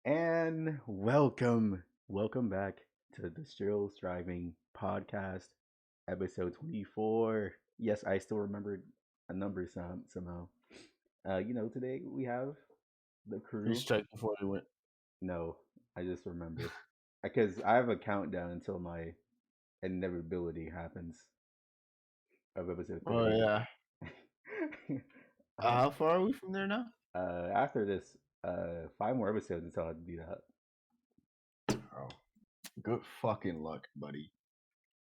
And welcome back to the Still Striving Podcast, episode 24. Yes, I still remembered a number somehow. Today we have the You crew. checked before we went. No, I just remember because I have a countdown until my inevitability happens of episode Oh 30. yeah. uh, How far are we from there now? after this, five more episodes until I do that. Oh, good fucking luck, buddy.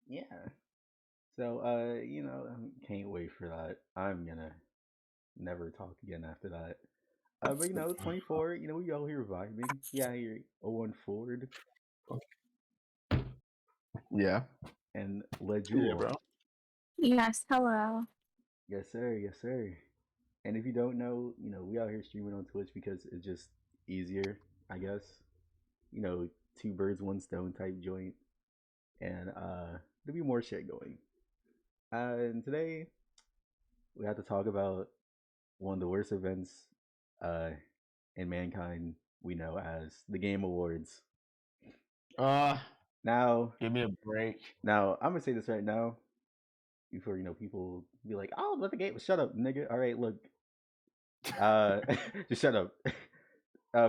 Yeah. So, can't wait for that. I'm gonna never talk again after that. But 24. We all here vibing. Yeah, here 01 Ford Yeah. and Yeah, Lejewel. bro. Yes, hello. Yes, sir. Yes, sir. And if you don't know, we out here streaming on Twitch because it's just easier, I guess. You know, two birds, one stone type joint, and there'll be more shit going. And today we have to talk about one of the worst events uh, in mankind we know as the Game Awards. Uh, Now, give me a break. now I'm gonna say this right now before people be like, "Oh, let the game." Shut up, nigga. All right, look, uh, just shut up.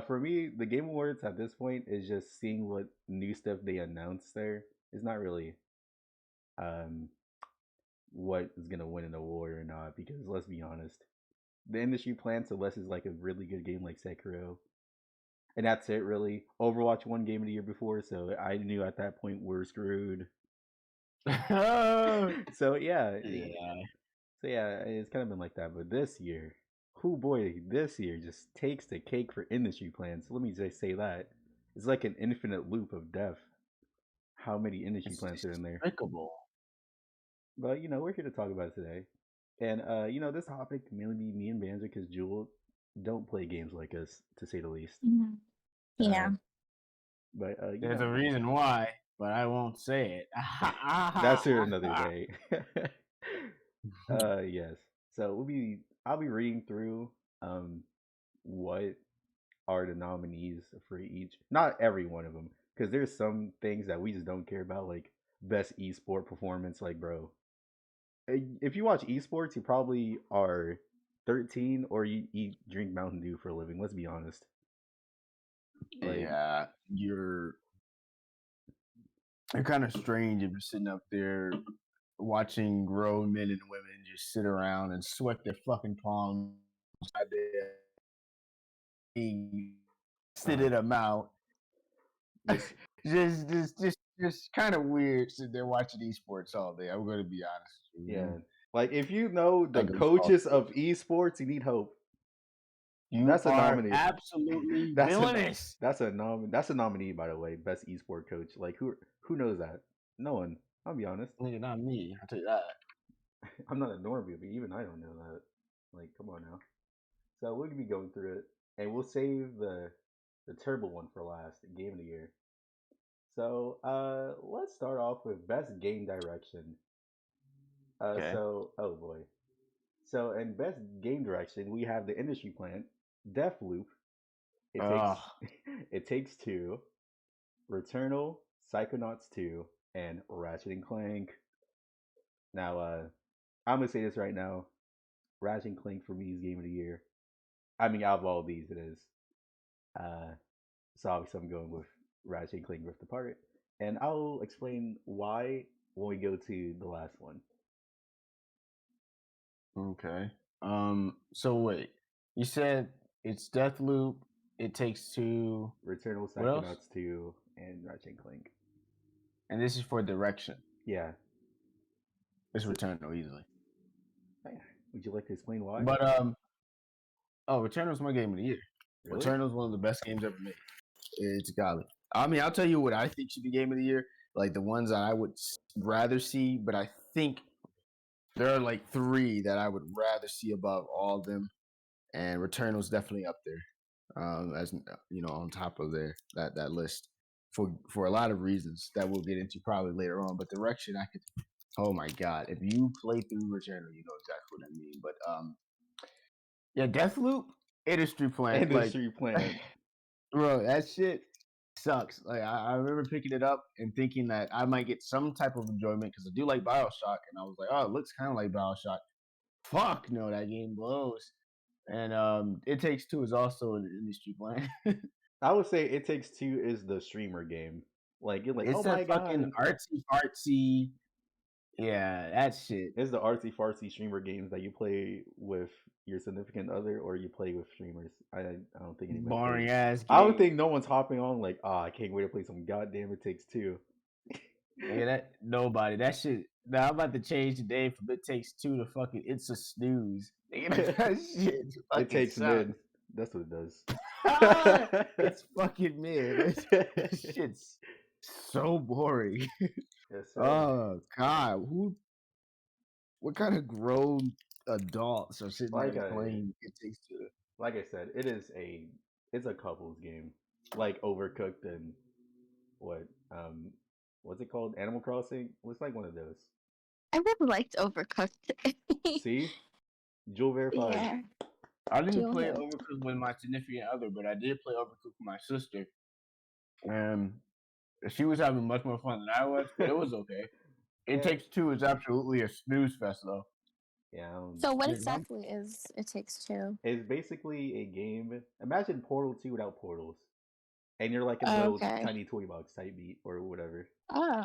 For me, the Game Awards at this point is just seeing what new stuff they announce there. It's not really um what is gonna win an award or not because let's be honest, the industry plans unless it's like a really good game like Sekiro, and that's it really. Overwatch won Game of the Year before, so I knew at that point we're screwed. Yeah. So yeah, it's kind of been like that. But this year, who boy, this year just takes the cake for industry plans. Let me just say that it's like an infinite loop of death. How many industry It's plans are in there? despicable. But we're here to talk about it today, and this topic can mainly be me and Banjo because Jewel don't play games like us, to say the least. Mhm. Uh, Yeah. but There's a reason why, but I won't say it. that's for another day. Yes. So I'll be reading through um what are the nominees for each. Not every one of them, because there's some things that we just don't care about, like best esport performance. Like, bro, if you watch esports, you probably are 13 or you eat drink Mountain Dew for a living. Let's be honest. Like, Yeah, you're kind of strange if you're sitting up there watching grown men and women just sit around and sweat their fucking palms. Sit uh, in a mouth. just Just kind of weird sitting there watching esports all day. I'm going to be honest with you. yeah. Like, if you know I the go coaches of esports, you need hope. You That's a are nominee. absolutely That's a villainous. that's a nominee, by the way. Best esport coach. Like, who knows that? No one. I'll be honest. Nigga, not me. I'll tell you that. I'm not a normie, but even I don't know that. Like, come on now. So we'll be going through it, and we'll save the terrible one for last, game of the year. So let's start off with best game direction. Okay. Oh boy. So in best game direction, we have the industry plant, Deathloop. It takes Ugh. it takes two, Returnal, Psychonauts 2, and Ratchet and Clank. Now, I'm gonna say this right now. Ratchet and Clank for me is game of the year. I mean, out of all these, it is. Uh, so obviously, I'm going with Ratchet and Clank Rift Apart, and I'll explain why when we go to the last one. Okay. So wait, you said it's Deathloop. It takes two. Returnal, What else? Psychonauts 2, and Ratchet and Clank. And this is for direction. Yeah. It's So, Returnal easily. would you like to explain why? But Returnal's my game of the year. Really? Returnal's one of the best games ever made. It's golly. I mean, I'll tell you what I think should be game of the year. Like the ones that I would rather see, but I think there are like three that I would rather see above all of them, and Returnal's definitely up there, as on top of that list for a lot of reasons that we'll get into probably later on. But direction, I could. Oh my god, if you play through Returnal, you know exactly what I mean. But yeah, Deathloop, industry plant, Industry plant. bro, that shit sucks. Like I remember picking it up and thinking that I might get some type of enjoyment because I do like Bioshock, and I was like, oh, it looks kind of like Bioshock. Fuck no, that game blows. And It Takes Two is also an industry plan. I would say It Takes Two is the streamer game. Like you're like, oh It's my that fucking god, artsy fartsy. Yeah, that shit. it's the artsy fartsy streamer games that you play with your significant other or you play with streamers. I don't think anybody plays. Boring ass I don't game. think no one's hopping on like, I can't wait to play some goddamn It Takes Two. Yeah, that nobody. That shit. Now I'm about to change the name from It Takes Two to fucking It's a Snooze. That shit It fucking takes sucks. mid. That's what it does. It's fucking mid. This shit's so boring. Yes, sir. Oh god, who? What kind of grown adults are sitting Like there I playing It Takes Two? like I said, it's a couples game. Like Overcooked and what what's it called? Animal Crossing? Looks like one of those. I really liked Overcooked. See? Jewel verified. Yeah. I didn't Jill play Hill. Overcooked with my significant other, but I did play Overcooked with my sister. And she was having much more fun than I was, but it was okay. It Yeah. Takes Two is absolutely a snooze fest, though. Yeah. So what Yeah, exactly is It Takes Two? It's basically a game. Imagine Portal 2 without portals. And you're like in a Oh, little okay. tiny toy box type beat or whatever. Oh.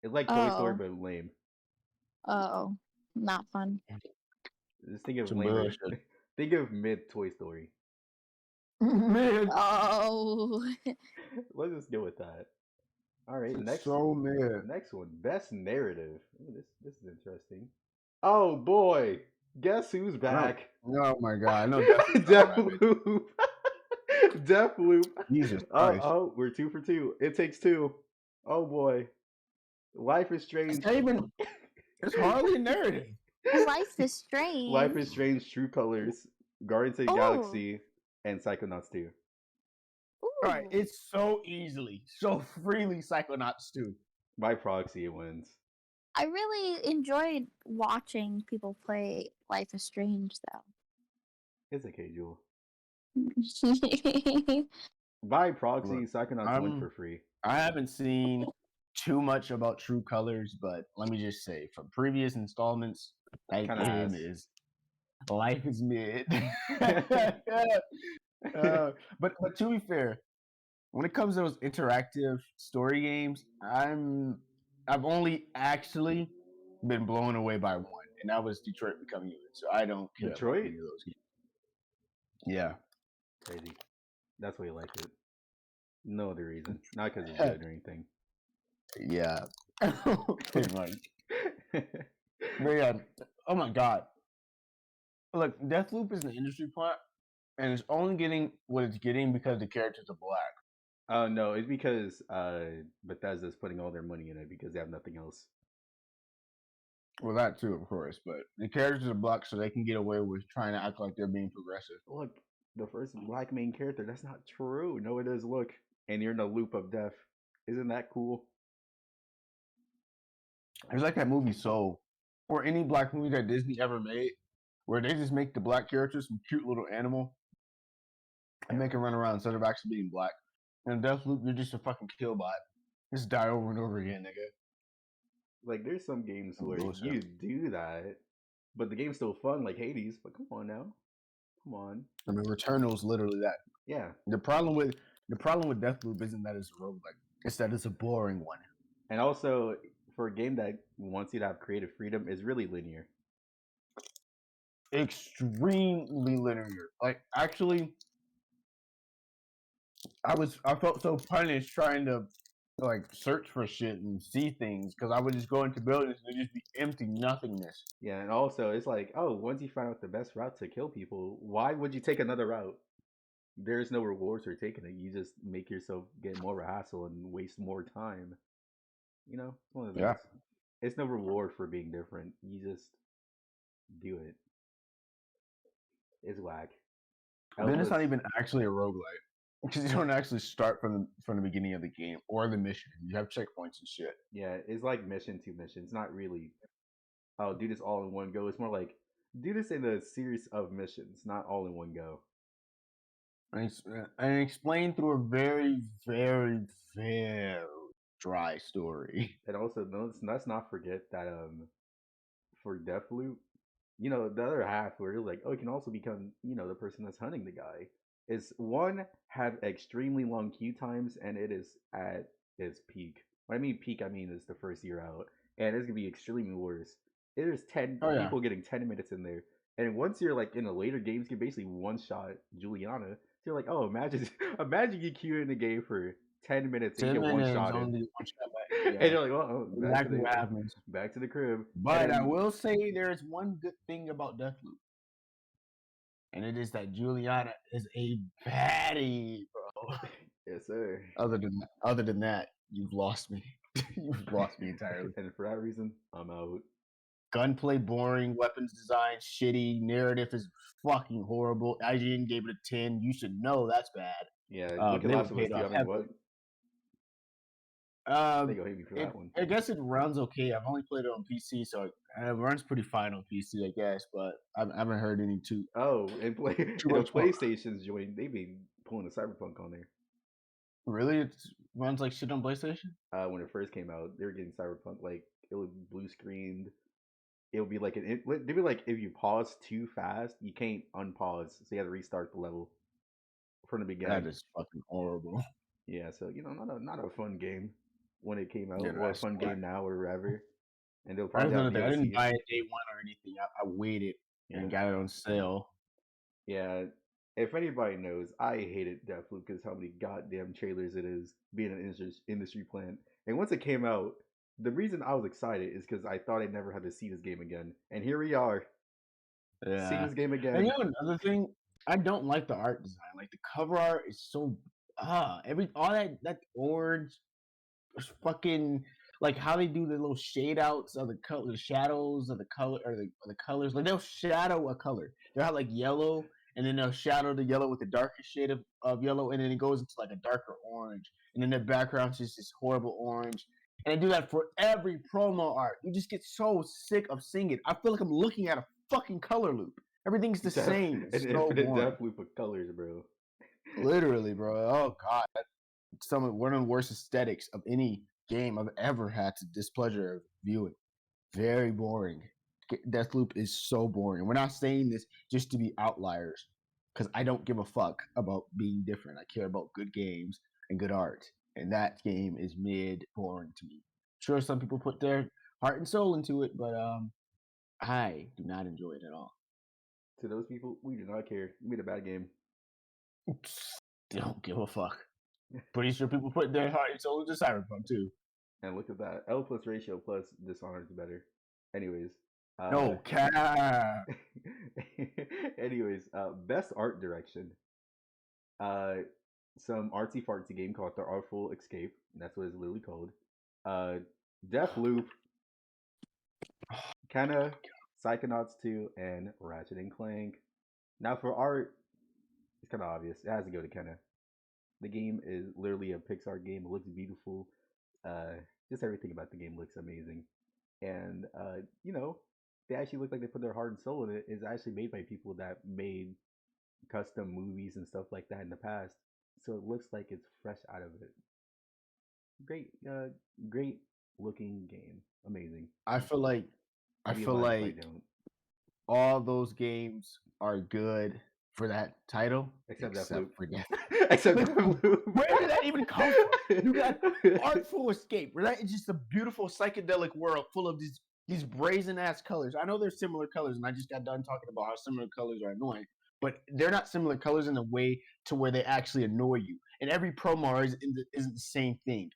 It's like Toy Story Oh. but lame. Oh. Not fun. Just think of Some lamer. bullshit. Think of mid Toy Story. Mid. Oh. Let's just go with that. All right, It's so mid. next one, best narrative. Ooh, this is interesting. Oh boy, guess who's back? Oh my god, I know Deathloop's not rabbit. Deathloop. Deathloop. Jesus Oh, Christ. oh, we're 2 for 2. It takes two. Oh boy, Life is It's Strange. not even. It's hardly a narrative. Life is Strange. Life is Strange. True Colors. Guardians of the Oh. Galaxy and Psychonauts 2. Ooh. All right, it's so easily, so freely Psychonauts 2. By proxy, it wins. I really enjoyed watching people play Life is Strange, though. It's okay, Jewel. Oh, By proxy, Look, Psychonauts went for free. I haven't seen too much about True Colors, but let me just say, from previous installments, that Kinda game ass. is life is mid. But to be fair, when it comes to those interactive story games, I've only actually been blown away by one, and that was Detroit Become Human. So I don't care about Detroit? any of those games. Yeah. Crazy. That's why you like it. No other reason. Not because it's good or anything. Yeah. Pretty much. But yeah, oh my god. Look, Deathloop is an industry plot, and it's only getting what it's getting because the characters are black. Oh no, it's because Bethesda's putting all their money in it because they have nothing else. Well, that too, of course, but the characters are black, so they can get away with trying to act like they're being progressive. Look, the first black main character. That's not true. No, it is. Look, and you're in a loop of death. Isn't that cool? It's like that movie Soul, or any black movie that Disney ever made, where they just make the black characters some cute little animal and make them run around instead of actually being black. And Deathloop, you're just a fucking killbot. Just die over and over again, nigga. Like, there's some games where Bullshit. you do that, but the game's still fun, like Hades. But come on now, come on. I mean, Returnal is literally that. Yeah, The problem with Deathloop isn't that it's a roguelike; it's that it's a boring one. and also for a game that wants you to have creative freedom, is really linear. Extremely linear. Like, actually, I felt so punished trying to like search for shit and see things because I would just go into buildings and it'd just be empty nothingness. Yeah, and also it's like, oh, once you find out the best route to kill people, why would you take another route? There's no rewards for taking it. You just make yourself get more of a hassle and waste more time. You know, it's one of those. Yeah. It's no reward for being different. You just do it. It's whack. Then it's not even actually a roguelike because you don't actually start from the beginning of the game or the mission. You have checkpoints and shit. Yeah, it's like mission to mission. It's not really, oh, do this all in one go. It's more like, do this in a series of missions, not all in one go. and explained through a very, very, very dry story. And also, let's not forget that for Deathloop, you know, the other half where you're like, oh, it can also become, you know, the person that's hunting the guy. Is one have extremely long queue times and it is at its peak. When I mean peak, I mean is the first year out, and it's gonna be extremely worse. There's ten Oh yeah, people getting 10 minutes in there, and once you're like in the later games, you can basically one shot Juliana. So you're like, oh, imagine, imagine you queue in the game for 10 minutes and you 10 get one minutes shotted, only one shot back. and Yeah, you're like, well, oh, exactly what happens. back to the crib, and But I then will say there's one good thing about Deathloop, and it is that Juliana is a baddie, bro. yes, sir. Other than that, you've lost me. You've lost me entirely. And for that reason, I'm out. Gunplay boring, weapons design shitty, narrative is fucking horrible. IGN gave it a 10. You should know that's bad. Yeah, look at They were Last of Us paid 2. off I mean, what? heavily. They gonna hate me for that one. I guess it runs okay. I've only played it on PC, so it runs pretty fine on PC, I guess. But I haven't heard any too Oh, and play too you know much more. PlayStation's joined. They've been pulling the Cyberpunk on there. Really, it runs like shit on PlayStation. When it first came out, they were getting Cyberpunk like it was blue screened. It would be like they'd be like if you pause too fast, you can't unpause, so you have to restart the level from the That beginning. is fucking horrible. Yeah, so you know, not a fun game when it came Yeah, out, or a that's fun why. game now or wherever. And they'll That's probably have another thing. I didn't DLC. buy it day one or anything. I waited Yeah. and got it on sale. Yeah, if anybody knows, I hated Deathloop because how many goddamn trailers it is being an industry plant. And once it came out, the reason I was excited is because I thought I'd never have to see this game again. And here we are, seeing Yeah. this game And again. you know another thing, I don't like the art design. Like the cover art is so all that orange fucking like how they do the little shade outs of the color, the shadows of the color or the colors. Like they'll shadow a color. They'll have like yellow, and then they'll shadow the yellow with the darker shade of yellow, and then it goes into like a darker orange, and then the background's just this horrible orange. And they do that for every promo art. You just get so sick of seeing it. I feel like I'm looking at a fucking color loop. Everything's the same. An It's so infinite boring. Deathloop of colors, bro. Literally, bro. Oh god, one of the worst aesthetics of any game I've ever had to displeasure of viewing. Very boring. Deathloop is so boring. We're not saying this just to be outliers, because I don't give a fuck about being different. I care about good games and good art, and that game is mid boring to me. Sure, some people put their heart and soul into it, but I do not enjoy it at all. To those people, we do not care. You made a bad game. Don't give a fuck. Pretty sure people put their heart and soul into Cyberpunk too. And look at that. L plus ratio plus Dishonored's better. Anyways. No cap. Anyways, best art direction. Uh, some artsy fartsy game called The Artful Escape. That's what it's literally called. Uh, Deathloop, Kenna, Psychonauts 2, and Ratchet and Clank. Now for art, it's kind of obvious. It has to go to Kenna. The game is literally a Pixar game. It looks beautiful. Just everything about the game looks amazing. And you know, they actually look like they put their heart and soul in it. It's actually made by people that made custom movies and stuff like that in the past. So it looks like it's fresh out of it. Great, great looking game. Amazing. I feel like I I'd be feel lying if I like don't. all those games are good for that title, Except except Deathloop. for Death. Except Like, Deathloop. where did that even come from? You got Artful Escape, right? It's just a beautiful psychedelic world full of these brazen ass colors. I know they're similar colors, and I just got done talking about how similar colors are annoying, but they're not similar colors in a way to where they actually annoy you. And every promo isn't the same thing.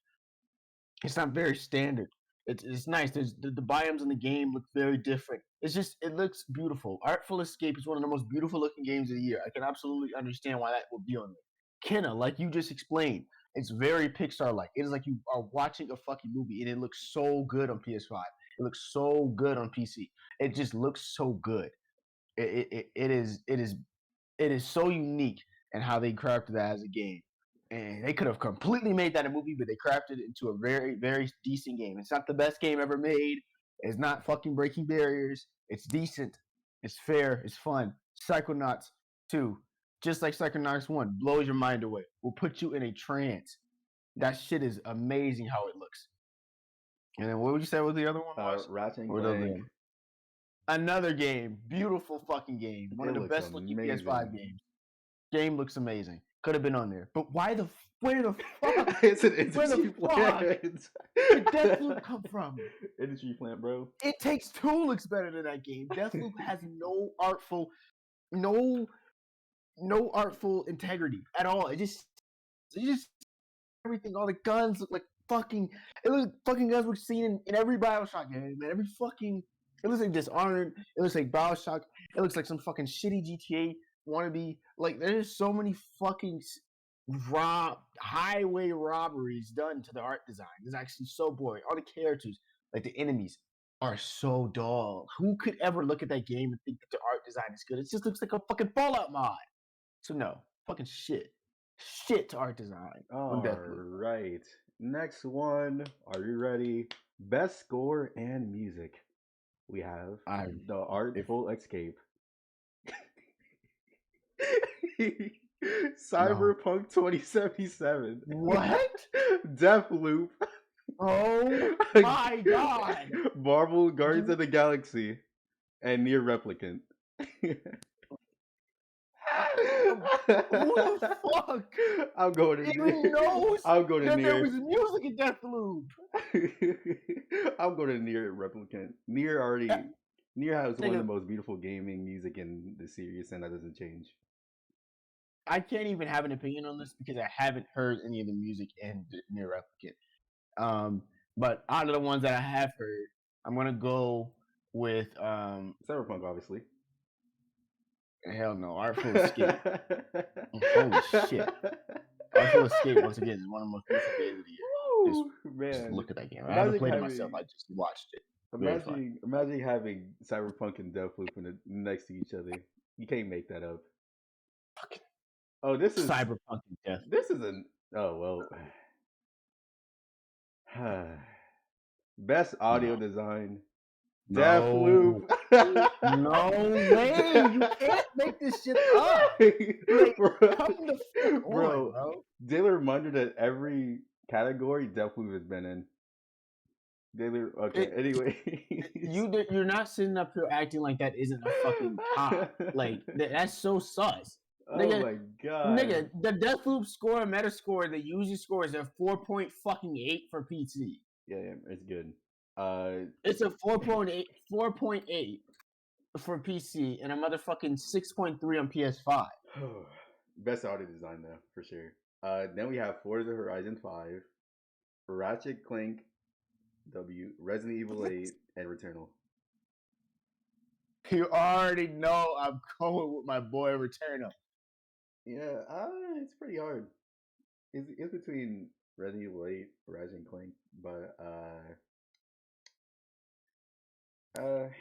It's not very standard. It's nice. There's the biomes in the game look very different. It looks beautiful. Artful Escape is one of the most beautiful looking games of the year. I can absolutely understand why that would be on there. Kenna, like you just explained, it's very Pixar like. It is like you are watching a fucking movie, and it looks so good on PS5. It looks so good on PC. It just looks so good. It is so unique in how they crafted that as a game. And they could have completely made that a movie, but they crafted it into a very, very decent game. It's not the best game ever made. It's not fucking breaking barriers. It's decent. It's fair. It's fun. Psychonauts 2. just like Psychonauts 1, blows your mind away. Will put you in a trance. That shit is amazing how it looks. And then what would you say what the other one was? Ratchet and Or the other Clank. one? Another game, beautiful fucking game, one It of the looks best looking PS5 amazing. games. Game looks amazing. Could have been on there, but where the fuck? It's an Where industry the fuck plant. did Deathloop come from? Industry plant, bro. It Takes Two looks better than that game. Deathloop has no artful integrity at all. It just everything. All the guns look like fucking. It looks like fucking guns we've seen in every Bioshock game, man. Every fucking. It looks like Dishonored. It looks like Bioshock. It looks like some fucking shitty GTA wannabe. Like there's so many fucking highway robberies done to the art design. It's actually so boring. All the characters, like the enemies, are so dull. Who could ever look at that game and think that the art design is good? It just looks like a fucking Fallout mod. So no, fucking shit. Shit to art design on Deathloop. Alright. Next one. Are you ready? Best score and music. We have The Artful Escape. Cyberpunk 2077. What? Deathloop. Oh my god! Marvel Guardians of the Galaxy. And Near Replicant. Who the fuck? I'm going to Even knows I'm going to that there Near. was music in Deathloop. I'm going to Near Replicant. Near has one of the most beautiful gaming music in the series, and that doesn't change. I can't even have an opinion on this because I haven't heard any of the music in Near Replicant. But out of the ones that I have heard, I'm gonna go with Cyberpunk, obviously. hell no, Artful Escape. Holy shit. Artful Escape, once again, is one of the most beautiful games of the year. Just look at that game. I haven't played it myself, I just watched it. Imagine having Cyberpunk and Deathloop next to each other. You can't make that up. Oh, this is Cyberpunk and Deathloop. This is an best audio design. Deathloop. No way! You can't make this shit up. Like, come the fuck on, bro. Daily reminder that every category Deathloop has been in. Anyway, you're not sitting up here acting like that isn't a fucking top. Like that's so sus. Nigga, my god, nigga, the Deathloop score, Metascore, the user score is a 4.8 for PC. Yeah, it's good. It's a 4.8 for PC and a motherfucking 6.3 on PS5. Best audio design though, for sure. Then we have Forza Horizon 5, Ratchet Clank W, Resident Evil 8, and Returnal. You already know I'm going with my boy Returnal. Yeah, it's pretty hard. It's between Resident Evil 8, Ratchet and Clank, but I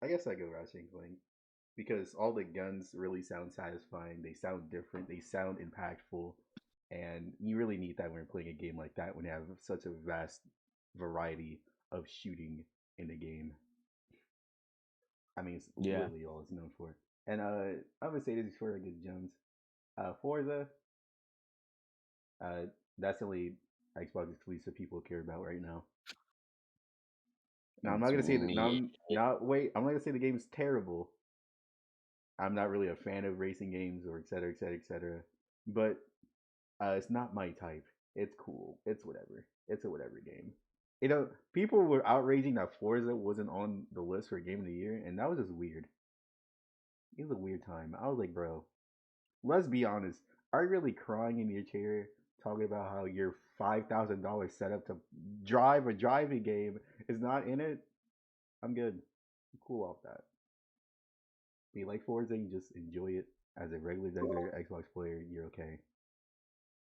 guess I go Ratchet and Clank because all the guns really sound satisfying. They sound different. They sound impactful, and you really need that when you're playing a game like that when you have such a vast variety of shooting in the game. I mean, it's literally all it's known for. And I'm gonna say this before I get gems. Forza, that's the only Xbox exclusive people care about right now. Now I'm not gonna say that. I'm not gonna say the game is terrible. I'm not really a fan of racing games or et cetera, et cetera, et cetera. But it's not my type. It's cool. It's whatever. It's a whatever game. You know, people were outraging that Forza wasn't on the list for Game of the Year, and that was just weird. It was a weird time. I was like, bro, let's be honest. Are you really crying in your chair talking about how your $5,000 setup to drive a driving game is not in it? I'm good. I'm cool off that. If you like Forza, you just enjoy it as a regular Xbox player, you're okay.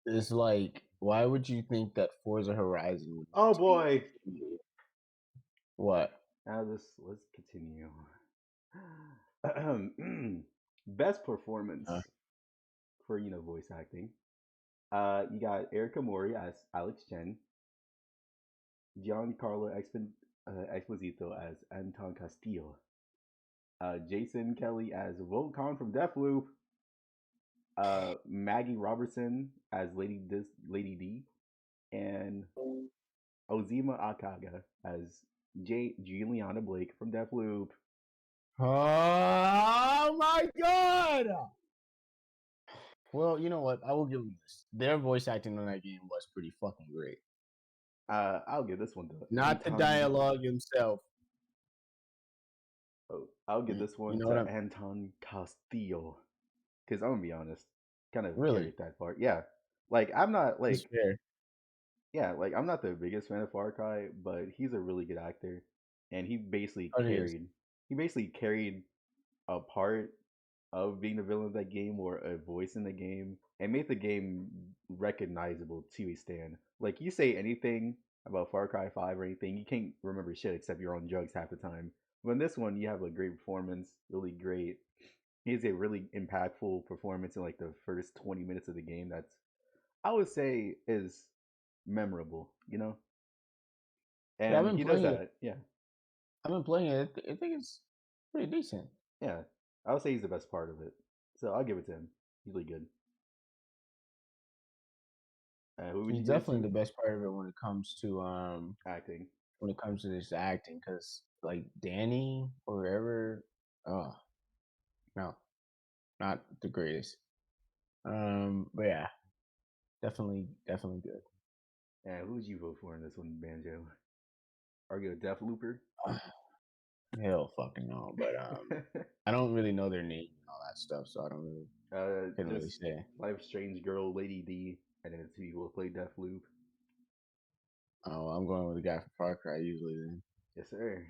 It's like, why would you think that Forza Horizon would Oh boy. What? Now let's continue. Best performance for voice acting. You got Erica Mori as Alex Chen, Giancarlo Esposito as Anton Castillo, Jason Kelly as Volcon from Deathloop, Maggie Robertson as Lady D, and Ozima Akaga as Juliana Blake from Deathloop. Oh my god! Well, you know what? I will give them this. Their voice acting on that game was pretty fucking great. I'll give this one to Not the Anton. dialogue himself. Oh, I'll give this one You know to what Anton Castillo. Because I'm gonna be honest, kind of Really? carried that part. Yeah, like I'm not It's like fair. yeah, like I'm not the biggest fan of Far Cry, but he's a really good actor, and Oh, it is. he basically carried a part of being the villain of that game or a voice in the game and made the game recognizable to a stand. Like you say anything about Far Cry 5 or anything, you can't remember shit except you're on drugs half the time. But in this one, you have a great performance, really great. He has a really impactful performance in like the first 20 minutes of the game. That's I would say is memorable, you know. Yeah, I've And been he does playing it. that, yeah, I've been playing it. I think it's pretty decent. yeah. I would say he's the best part of it, so I'll give it to him. He's really good. Who would He's you give it definitely to? the best part of it Acting. when it comes to this acting, because like Danny or whoever, oh no, not the greatest. But yeah, definitely good. And who would you vote for in this one, Banjo? Are you a Death Looper? Hell fucking no. But I don't really know their name and all that stuff, so I don't really couldn't really Just say. Life Strange Girl, Lady D, and then the two people who play Deathloop. Oh, I'm going with the guy from Far Cry usually. Then Yes, sir.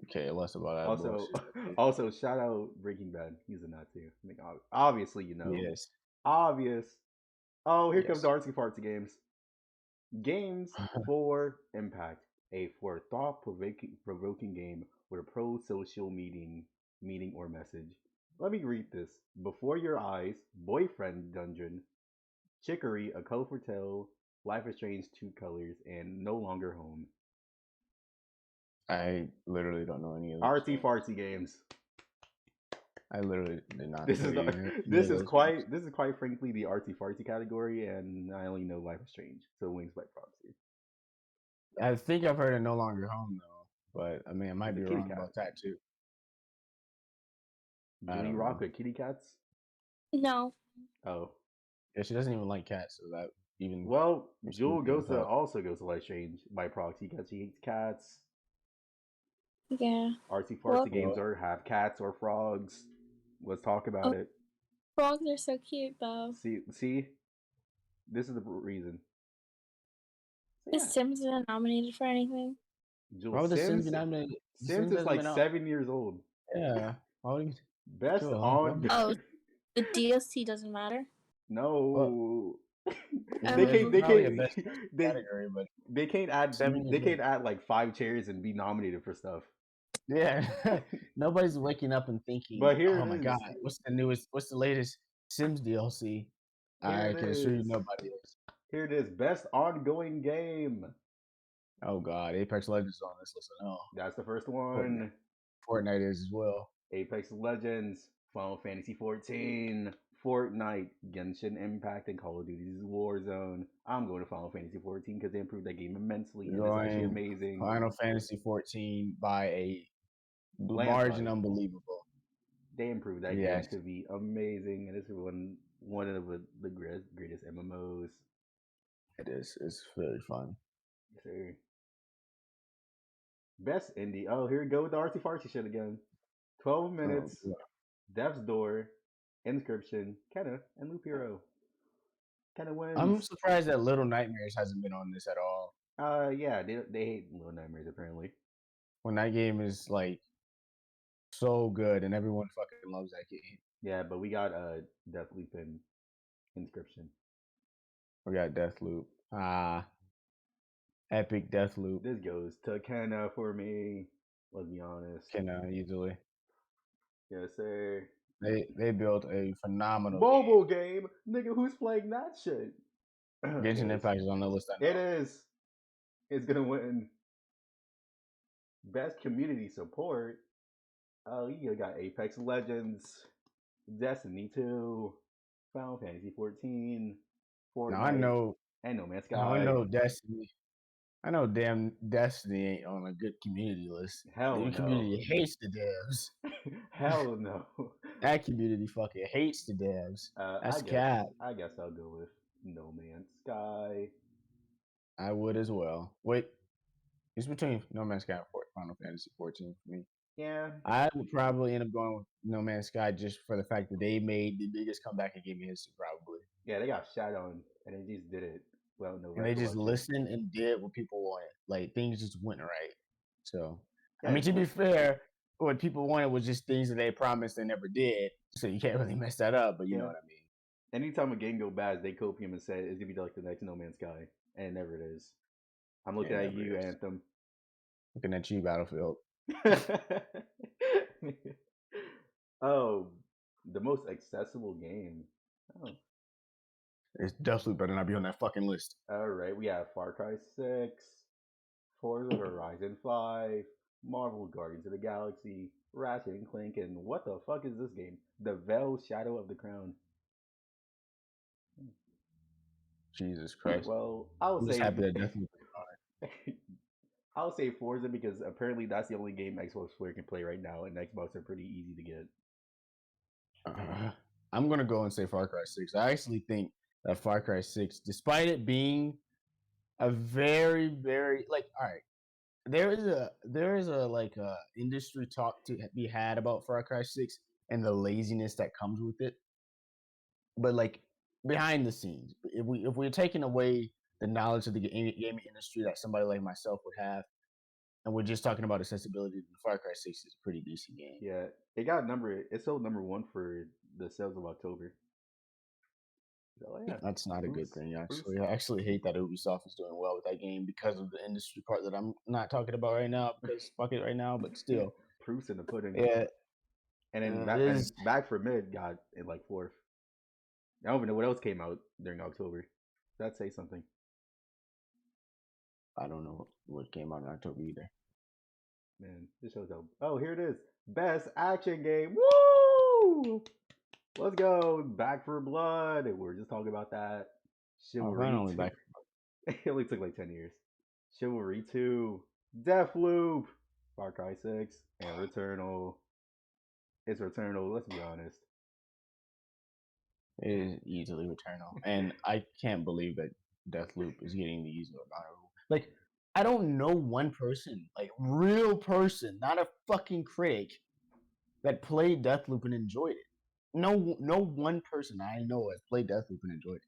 okay, less about that Also, bullshit. also shout out Breaking Bad. He's a nut too. I mean, obviously you know. Yes, Obvious. Oh, here comes the yes. artsy fartsy games. Games for Impact, for thought-provoking game with a pro-social meaning or message. Let me read this. Before Your Eyes, Boyfriend Dungeon, Chicory, A Colorful Tale, Life is Strange, Two Colors, and No Longer Home. I literally don't know any of those Artsy games. fartsy games. I literally did not This know is the, any of those games. this is quite frankly the artsy fartsy category, and I only know Life is Strange, so wings by proxy. I think I've heard of No Longer Home though, but I mean I might It's a be kitty wrong cat. about that too. Do I you don't rock know. with kitty cats? No. Oh, Yeah, she doesn't even like cats, so that even well, screws me the fuck. Also goes to Life Strange by proxy because she hates cats. Yeah. Artsy Well, fartsy games are have cats or frogs. Let's talk about oh, it. frogs are so cute though. See, this is the reason. So Is yeah, Sims not nominated for anything? Jewel Why would the Sims Sims be nominated? The Sims Sims is hasn't like been out. 7 years old. Yeah. Why would you? Best Sure. on Oh, the DLC doesn't matter. Well, no. I they mean, Oh, can't it's they probably a can't best dressed they category, but they can't add 7 years they old. can't add like 5 chairs and be nominated for stuff. Yeah. Nobody's waking up and thinking, But here "Oh it my is. god, what's the latest Sims DLC?" Here I it can assure you, is. nobody is. Here it is. Best ongoing game. Oh god, Apex Legends is on this list. No, That's the first Fortnite, one. Fortnite is as well. Apex Legends, Final Fantasy 14, Fortnite, Genshin Impact, and Call of Duty's Warzone. I'm going to Final Fantasy 14 because they improved that game immensely and it's actually Going amazing. Final Fantasy 14 by a margin Landslide. unbelievable. They improved that game Yes, to be amazing, and it's one of the greatest MMOs. it is. It's very fun. Yes, sir. Best indie. Oh, here we go with the artsy fartsy shit again. 12 Oh, minutes. yeah. Death's Door, Inscription, Kenna, and Loop Hero. Kenna I'm wins. surprised that Little Nightmares hasn't been on this at all. Yeah, they hate Little Nightmares apparently. When that game is like so good and everyone fucking loves that game. Yeah, but we got Deathloop and Inscription. We got Deathloop. Epic Deathloop. This goes to Kenna for me. Let's be honest. Can easily. Yes, sir. They built a phenomenal Mobile game, nigga. Who's playing that shit? game. Genshin Impact is on the list. I know. It is. It's gonna win best community support. You got Apex Legends, Destiny 2, Final Fantasy 14, Now I Fortnite, know, and No Man's now I Sky. know Destiny. I know damn Destiny ain't on a good community list. Hell The no. community hates the devs. Hell no. That community fucking hates the devs. Uh, I That's guess cap. I guess I'll go with No Man's Sky. I would as well. Wait, it's between No Man's Sky and Final Fantasy 14 for me. Yeah, I would probably end up going with No Man's Sky just for the fact that they made the biggest comeback in gaming history, probably. yeah, they got shot on, and they just did it without no And they just repercussions. listened and did what people wanted. Like things just went right. So, I Yeah, mean, to be fair, what people wanted was just things that they promised they never did. So you can't really mess that up. But you know yeah. what I mean. Anytime a game go bad, they copium and say it's gonna be like the next No Man's Sky, and it never is. I'm Yeah, looking it at never you, is. Anthem. Looking at you, Battlefield. Oh, the most accessible game. Oh, It's definitely better not be on that fucking list. all right. We have Far Cry 6, Forza Horizon 5, Marvel Guardians of the Galaxy, Ratchet and Clank, and what the fuck is this game? The Veil Shadow of the Crown. Jesus Christ. Well, I'll I'm just say happy that Deathloop. I'll say Forza because apparently that's the only game Xbox player can play right now, and Xbox are pretty easy to get. I'm gonna go and say Far Cry 6. I actually think that Far Cry 6, despite it being a very, very like, all right, there is a like industry talk to be had about Far Cry 6 and the laziness that comes with it. But like behind the scenes, if we're taking away the knowledge of the gaming industry that somebody like myself would have, and we're just talking about accessibility, then Far Cry 6 is a pretty decent game. Yeah, it got number. It sold number 1 for the sales of October. So yeah, That's not a good proofs, thing, proofs. actually. I actually hate that Ubisoft is doing well with that game because of the industry part that I'm not talking about right now because fuck it right now, but still. Proofs in the pudding. Yeah, And then it is. back for mid got in like fourth. I don't even know what else came out during October. That say something. I don't know what came out in October either. Man, this shows up. Oh, here it is. Best action game. Woo! Let's go. Back for Blood. We were just talking about that. Oh, Chivalry finally 2. back. It only took like 10 years. Chivalry 2. Deathloop. Far Cry 6. And Returnal. It's Returnal, let's be honest. It is easily Returnal, and I can't believe that Deathloop is getting the easy amount of. Like, I don't know one person, like real person, not a fucking critic, that played Deathloop and enjoyed it. No one person I know has played Deathloop and enjoyed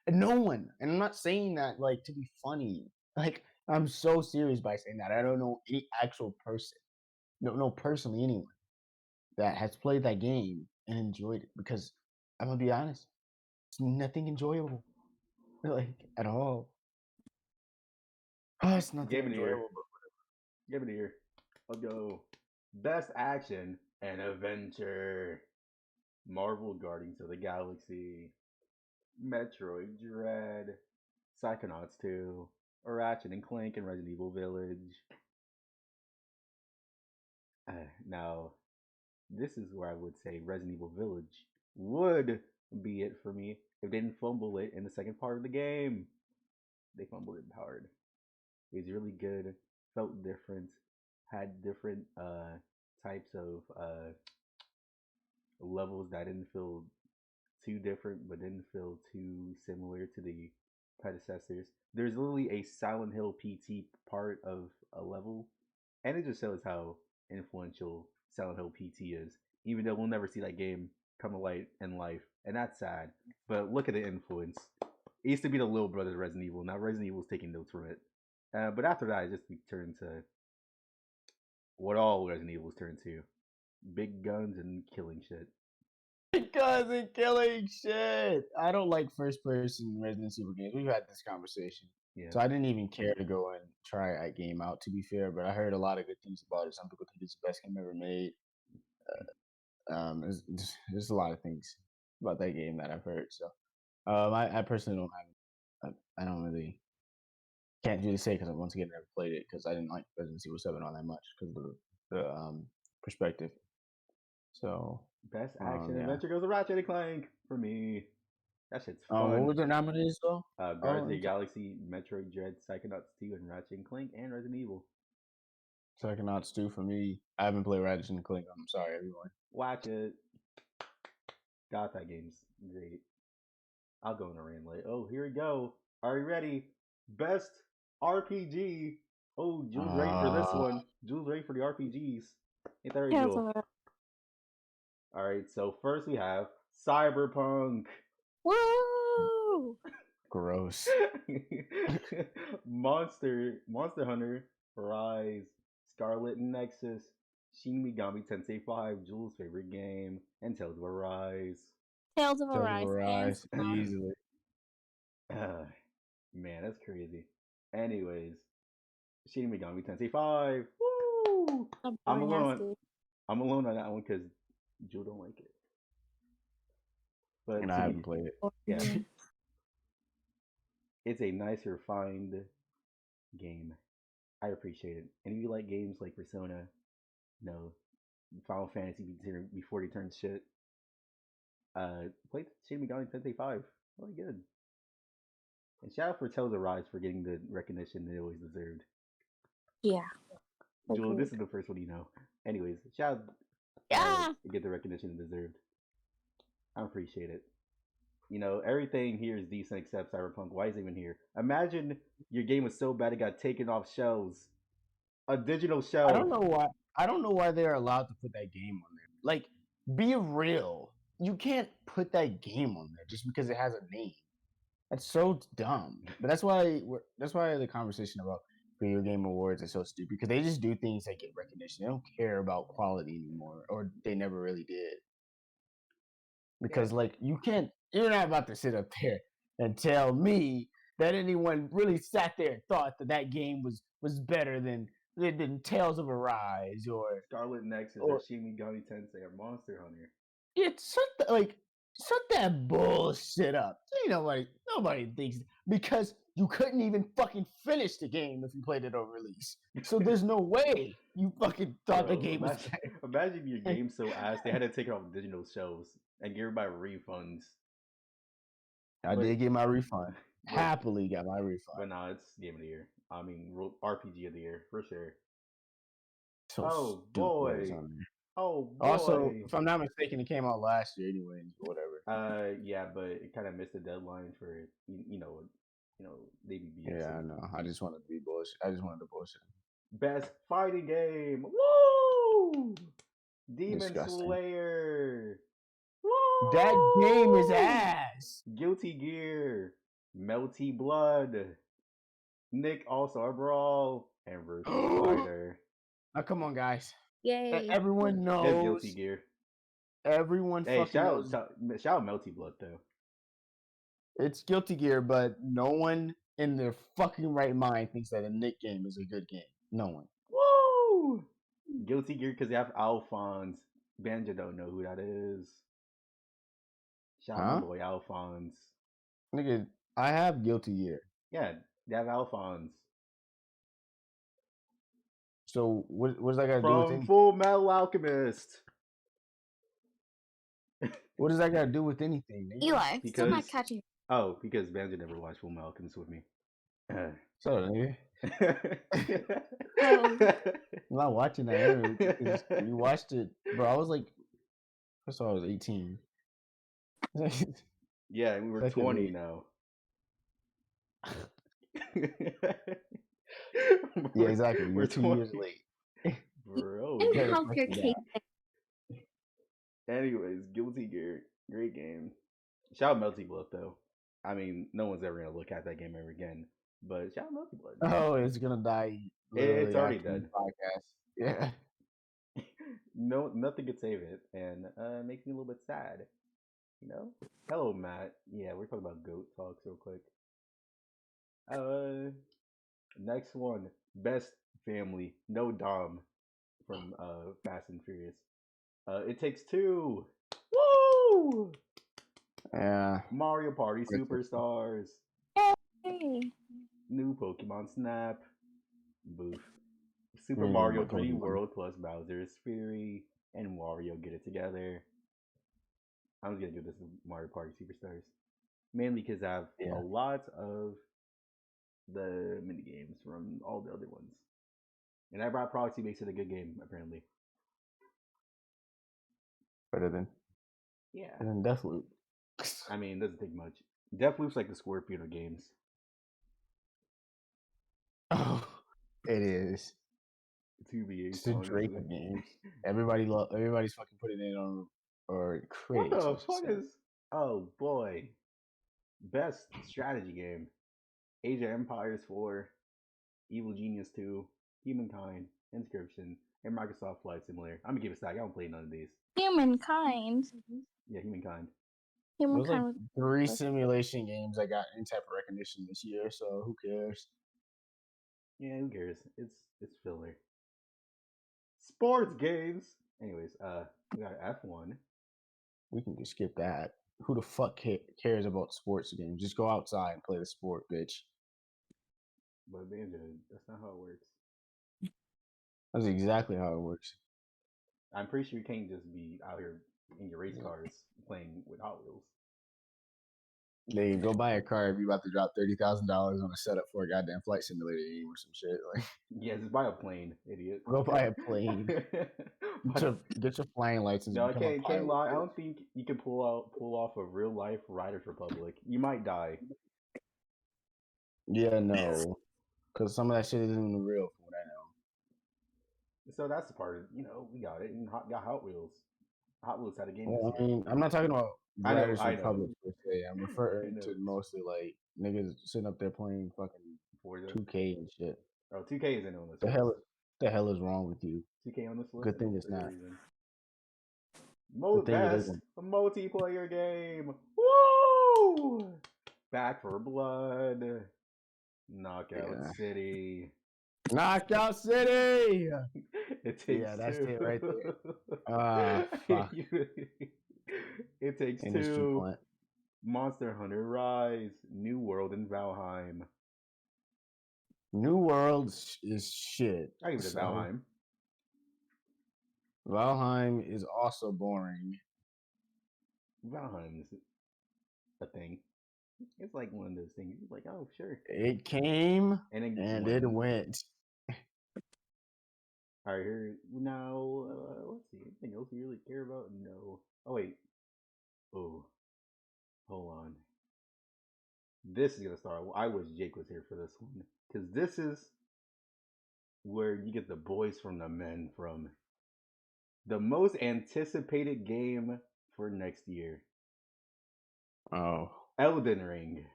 no one. And I'm not saying that like to be funny. Like I'm so serious by saying that. I don't know any actual person, no personally anyone that has played that game and enjoyed it because I'm gonna be honest, it's nothing enjoyable, like at all. Oh, it's nothing Game of the year. enjoyable. Game of the year. I'll go. Best action and adventure. Marvel Guardians of the Galaxy. Metroid Dread. Psychonauts 2. Ratchet and Clank and Resident Evil Village. Now, this is where I would say Resident Evil Village would be it for me if they didn't fumble it in the second part of the game. They fumbled it hard. It was really good, felt different, had different types of levels that didn't feel too different, but didn't feel too similar to the predecessors. There's literally a Silent Hill PT part of a level, and it just shows how influential Silent Hill PT is. Even though we'll never see that game come to light in life, and that's sad. But look at the influence. It used to be the little brother of Resident Evil. Now Resident Evil is taking notes from it. But after that, it just turned to what all Resident Evils turned to: big guns and killing shit. Because and killing shit. I don't like first person Resident Evil games. We've had this conversation. Yeah. So I didn't even care to go and try that game out, to be fair, but I heard a lot of good things about it. Some people think it's the best game ever made. There's a lot of things about that game that I've heard. So I personally don't have, I don't really, can't really say because once again, I never played it because I didn't like Resident Evil 7 all that much because of the perspective. So, Best action yeah. adventure goes to Ratchet and Clank for me. That shit's What fun. was their nominees though? Guardians of the Galaxy, Metroid Dread, Psychonauts 2, and Ratchet and Clank, and Resident Evil. Psychonauts 2 for me. I haven't played Ratchet and Clank. I'm sorry, everyone. Watch it. God, that game's great. I'll go in a rant later. Oh, here we go. Are you ready? Best RPG. Oh, Jules ready for this one. Jules ready for the RPGs. Ain't that right, Tales Jewel? of Arise. All right, so first we have Cyberpunk. Woo! Gross. Monster Hunter, Rise, Scarlet Nexus, Shin Megami Tensei 5, Jules' favorite game, and Tales of Arise. Tales of Tales of Arise. Arise, hands down. easily. Man, that's crazy. Anyways, Shin Megami Tensei 5. Woo! A I'm boring ass alone. game. I'm alone on that one because Jewel don't like it. But And I haven't played it. yeah, Mhm. it's a nice, refined game. I appreciate it. And if you like games like Persona, Final Fantasy before they turn shit, play Shin Megami Tensei 5. Really good. And shout out for Tales of Rise for getting the recognition they always deserved. Yeah. Jewel, Agreed. this is the first one you know. Anyways, shout out Yeah. get the recognition it deserved. I appreciate it. Everything here is decent except Cyberpunk. Why is it even here? Imagine your game was so bad it got taken off shelves. A digital I shelf. don't know why. I don't know why they're allowed to put that game on there. Like, be real. You can't put that game on there just because it has a name. That's so dumb. But that's why the conversation about video game awards is so stupid because they just do things that get recognition. They don't care about quality anymore, or they never really did. Because you're not about to sit up there and tell me that anyone really sat there and thought that game was better than Tales of Arise or Scarlet Nexus or Shin Megami Tensei or Monster Hunter. It's shut that bullshit up. Nobody thinks because you couldn't even fucking finish the game if you played it on release. So there's no way you fucking thought the game was better. Imagine your game so ass they had to take it off digital shelves and give everybody refunds. I did get my refund. but- Happily got my refund. But nah, it's game of the year. I mean, RPG of the year for sure. So Oh, stupid boy. what was on there. Oh boy. Also, if I'm not mistaken, it came out last year anyway. Whatever. Yeah, but it kind of missed the deadline for they be BS. Yeah, I know. I just wanted to be bullshit. I just wanted to bullshit. Best fighting game. Woo! Demon Disgusting. Slayer. Woo! That game is ass. Guilty Gear. Melty Blood. Nick All-Star Brawl. And Virtua Fighter. Now, come on, guys. Yay. Everyone It's knows. Guilty Gear. Everyone Hey, fucking knows. shout out Melty Blood, though. It's Guilty Gear, but no one in their fucking right mind thinks that a Nick game is a good game. No one. Woo! Guilty Gear because they have Alphonse. Banjo don't know who that is. Shout out my boy Alphonse. Nigga, I have Guilty Gear. Yeah, they have Alphonse. So what does that got to do with From anything? Full Metal Alchemist. What does that got to do with anything? Nigga? Eli, still not catching. Oh, because Banjo never watched Full Metal Alchemist with me. So, nigga. Oh. I'm not watching that. You watched it, bro. I was like, first of all, I was 18. Yeah, we were Secondly, 20 now. Yeah, exactly. We're We're 2 years late. Bro. And Yeah, help your fuck cake. Anyways, Guilty Gear. Great game. Shout out Melty Blood, though. I mean, no one's ever going to look at that game ever again. But shout out Melty Blood. Oh, it's going to die. It's already after the dead. Podcast. Yeah. No, nothing could save it. And it makes me a little bit sad. Hello, Matt. Yeah, we're talking about goat talks real quick. Next one. Best family. No Dom from Fast and Furious. It Takes Two. Woo! Yeah. Mario Party Superstars. Hey. New Pokemon Snap. Boof. Super You ain't Mario gonna pay 3D the money. World plus Bowser's Fury and Wario get it together. I'm just gonna give this to Mario Party Superstars, mainly because I have a Yeah, lot of the mini games from all the other ones, and that Rock Proxy makes it a good game apparently. better than Yeah, Deathloop. I mean, it doesn't take much. Deathloop's like the Scorpion of games. Oh, it is. 2v8, It's the Drake honestly. of games. Everybody's fucking putting it on or What critics, I the should fuck say. is? Oh boy, best strategy game: Age of Empires 4, Evil Genius 2, Humankind, Inscription, and Microsoft Flight Simulator. I'm gonna give it a stack. I don't play none of these. Humankind. Yeah, Humankind. There's like Humankind. 3 simulation games that got any type of recognition this year, so who cares? Yeah, who cares? It's filler. Sports games. Anyways, we got F1. We can just skip that. Who the fuck cares about sports games? Just go outside and play the sport, bitch. But Banjo, that's not how it works. That's exactly how it works. I'm pretty sure you can't just be out here in your race cars playing with Hot Wheels. They go buy a car if you about to drop $30,000 on a setup for a goddamn flight simulator game or some shit. Like, Yeah, just buy a plane, idiot. go buy a plane, get your flying license, No, I become a can't pilot. lie. I don't think you can pull off a real life Riders Republic. You might die. Yeah, no, because some of that shit isn't even real from what I know. So that's the part. We got it. And got Hot Wheels. Hot Wheels had a game this Well, I year. mean, I'm not talking about I know. Riders I know. Republic per se. I'm I referring know. to mostly like niggas sitting up there playing fucking Forza. 2K and shit. Oh, 2K isn't on this The list. hell, the hell is wrong with you? 2K on this list. Good thing it's For a not. reason. Good thing it Best isn't. multiplayer game. Woo! Back for Blood. Knockout Yeah. City. Knockout City. It takes Yeah, that's two. it right there. Ah, fuck. It takes Industry two. plant. Monster Hunter Rise, New World, and Valheim. New World is shit. I give it to So, Valheim. Valheim is also boring. Valheim is a thing. It's like one of those things. You're like, oh, sure. It came And and it went. All right, here now. Let's see. Anything else you really care about? No. Oh wait. Oh, hold on. This is gonna start. I wish Jake was here for this one because this is where you get the boys from the men from. The most anticipated game for next year. Oh. Elden Ring.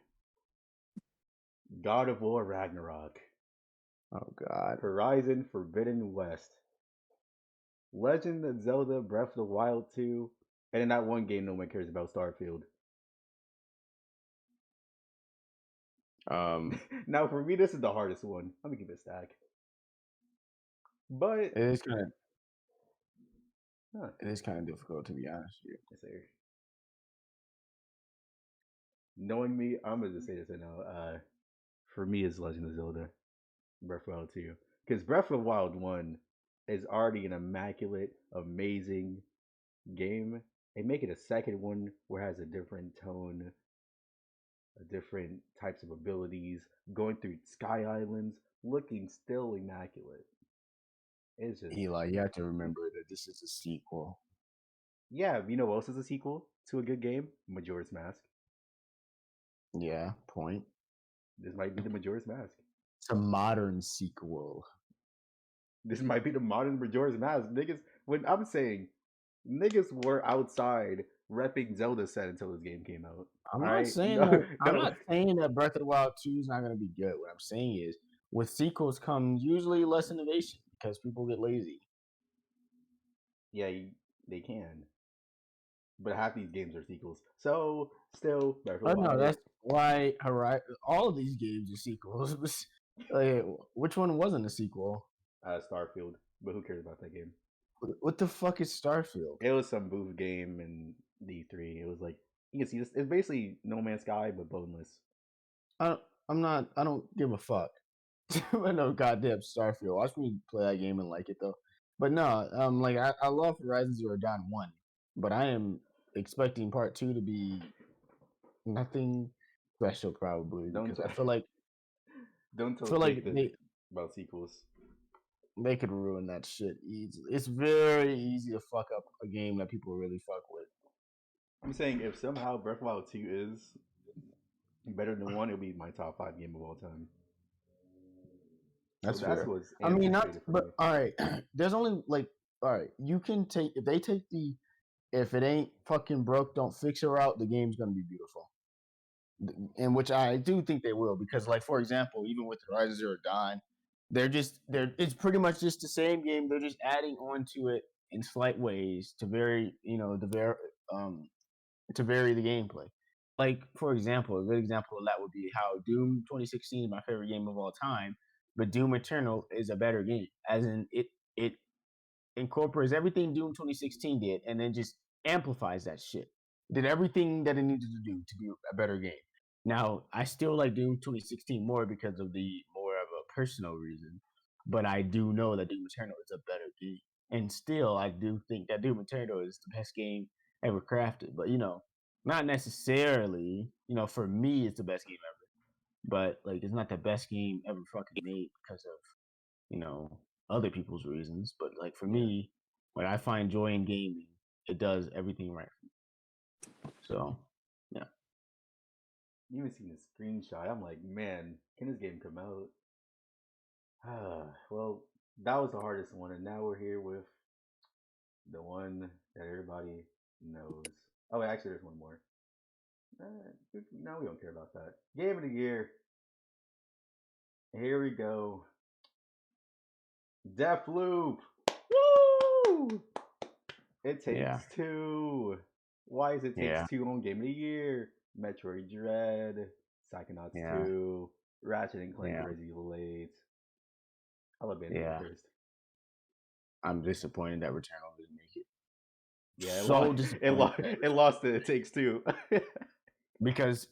God of War Ragnarok. Oh God. Horizon Forbidden West. Legend of Zelda Breath of the Wild 2. And in that one game no one cares about, Starfield. Now for me this is the hardest one. Let me give it a stack. But it is kind of it is kind of difficult to be honest with you. Yes, sir. Knowing me, I'm gonna just say this right now. For me, it's Legend of Zelda Breath of the Wild 2. Because Breath of the Wild 1 is already an immaculate, amazing game. And make it a second one where it has a different tone, a different types of abilities, going through Sky Islands, looking still immaculate. It's just Eli, you have to remember that this is a sequel. Yeah, you know what else is a sequel to a good game? Majora's Mask. Yeah, point. This might be the Majora's Mask. It's a modern sequel. This might be the modern Majora's Mask. Niggas, when I'm saying niggas were outside repping Zelda set until this game came out. I'm All not right? saying No, that. I'm no. not saying that Breath of the Wild 2 is not going to be good. What I'm saying is, with sequels comes usually less innovation because people get lazy. Yeah, they can. But half these games are sequels. So, still, Breath of the Oh no, Wild. that's why all of these games are sequels. Like, which one wasn't a sequel? Starfield. But who cares about that game? What the fuck is Starfield? It was some booth game in D3. It was like, you can see this. It's basically No Man's Sky, but boneless. I don't give a fuck. No goddamn Starfield. Watch me play that game and like it though. But no, like I love Horizon Zero Dawn 1, but I am expecting part 2 to be nothing special probably Don't because I don't tell feel like Jake this they about sequels. they could ruin that shit easily. It's very easy to fuck up a game that people really fuck with. I'm saying if somehow Breath of the Wild 2 is better than one, it'll be my top 5 game of all time. So That's that's fair. what's I mean, not, anticipated for but me. all right. There's only like, all right. You can take if they take the if it ain't fucking broke, don't fix it route. The game's gonna be beautiful, and which I do think they will because, like for example, even with Horizon Zero Dawn, they're it's pretty much just the same game. They're just adding on to it in slight ways to vary, um to vary the gameplay. Like for example, a good example of that would be how Doom 2016 is my favorite game of all time, but Doom Eternal is a better game. As in it incorporates everything Doom 2016 did and then just amplifies that shit. Did everything that it needed to do to be a better game. Now, I still like Doom 2016 more because of the more of a personal reason, but I do know that Doom Eternal is a better game. And still, I do think that Doom Eternal is the best game ever crafted. But, not necessarily, for me, it's the best game ever. But, like, it's not the best game ever fucking made because of other people's reasons. But like for Yeah. me, when I find joy in gaming, it does everything right. So, yeah. You even seen the screenshot. I'm like, man, can this game come out? Well, that was the hardest one, and now we're here with the one that everybody knows. Oh, actually, there's one more. No, we don't care about that. Game of the year. Here we go. Deathloop. Woo! It Yeah. takes two. Why is it takes Yeah. two on Game of the Year? Metroid Dread, Psychonauts Yeah. 2, Ratchet and Clank Yeah. Resident Evil 8. I love Banjo go Yeah. first. I'm disappointed that Returnal didn't make it. Yeah, So disappointed it lost to It Takes Two. because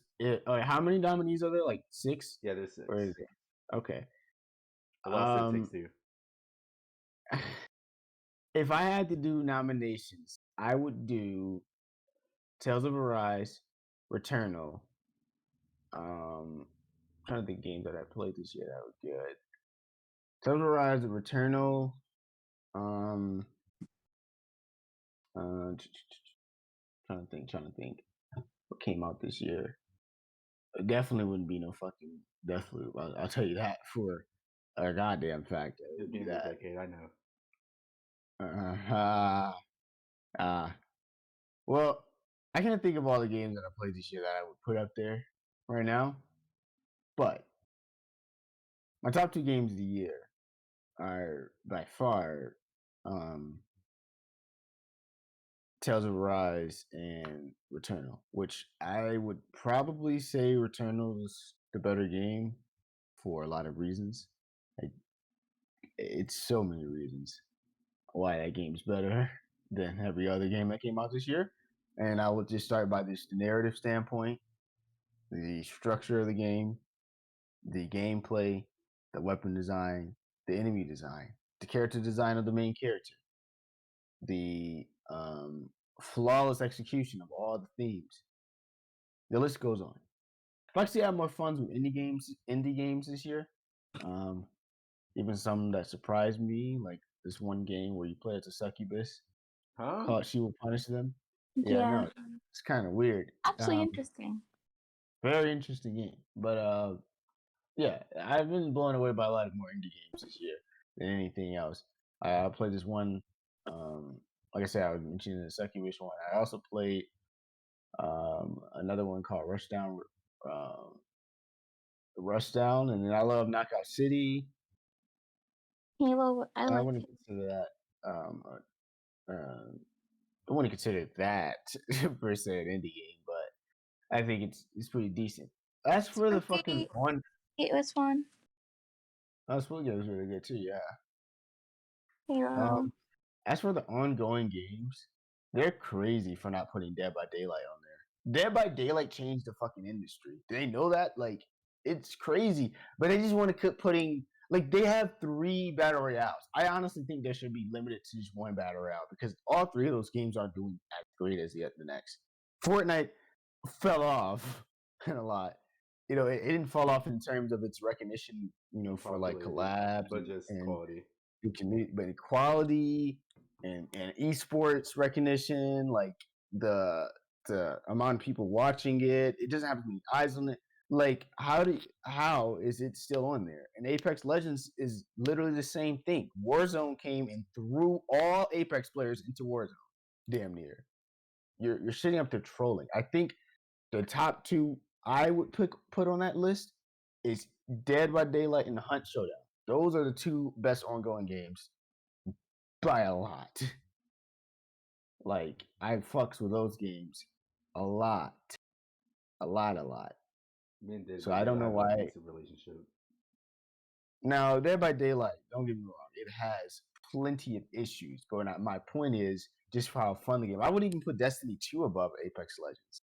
how many nominees are there? Like 6? Yeah, there's 6. Or is it? Okay. It lost to It Takes Two. If I had to do nominations, I would do Tales of Arise, Returnal. Trying to think games that I played this year that were good. Tales of Arise, Returnal. Trying to think. What came out this year? It definitely wouldn't be no fucking Deathloop. I'll tell you that for a goddamn fact. It This would be game's a that. decade, I know. Well, I can't think of all the games that I played this year that I would put up there right now. But my top 2 games of the year are by far Tales of Arise and Returnal, which I would probably say Returnal is the better game for a lot of reasons. Like, it's so many reasons why that game's better than every other game that came out this year. And I would just start by the narrative standpoint, the structure of the game, the gameplay, the weapon design, the enemy design, the character design of the main character, the flawless execution of all the themes. The list goes on. I've actually had more fun with indie games this year. Even some that surprised me, like this one game where you play as a succubus Huh? called She Will Punish Them. Yeah, I Yeah. know. It's kind of weird. Actually interesting. Very interesting game. But yeah, I've been blown away by a lot of more indie games this year than anything else. I played this one, like I said, I was mentioning the succubus one. I also played another one called Rushdown, and then I love Knockout City. Halo, I I like wouldn't consider that. I wouldn't consider that per se an indie game, but I think it's pretty decent. As for the fucking Spooky. on, It was fun. Spooky was really good too. Yeah. Halo. As for the ongoing games, they're crazy for not putting Dead by Daylight on there. Dead by Daylight changed the fucking industry. Do they know that? Like, It's crazy, but they just want to keep putting like they have 3 battle royales. I honestly think they should be limited to just 1 battle royale because all 3 of those games aren't doing as great as the next. Fortnite fell off a lot. It didn't fall off in terms of its recognition, for like Popularity, collabs but just and quality. the community, but equality and esports recognition, like the the amount of people watching it, it doesn't have as many eyes on it. Like how is it still on there? And Apex Legends is literally the same thing. Warzone came and threw all Apex players into Warzone, damn near. You're sitting up there trolling. I think the top 2 I would put on that list is Dead by Daylight and the Hunt Showdown. Those are the 2 best ongoing games by a lot. Like I fucks with those games a lot, a lot, a lot. Me and Dead So by I don't Daylight know have an why. abusive relationship. Now, Dead by Daylight, don't get me wrong, it has plenty of issues. But my point is just for how fun the game. I wouldn't even put Destiny 2 above Apex Legends.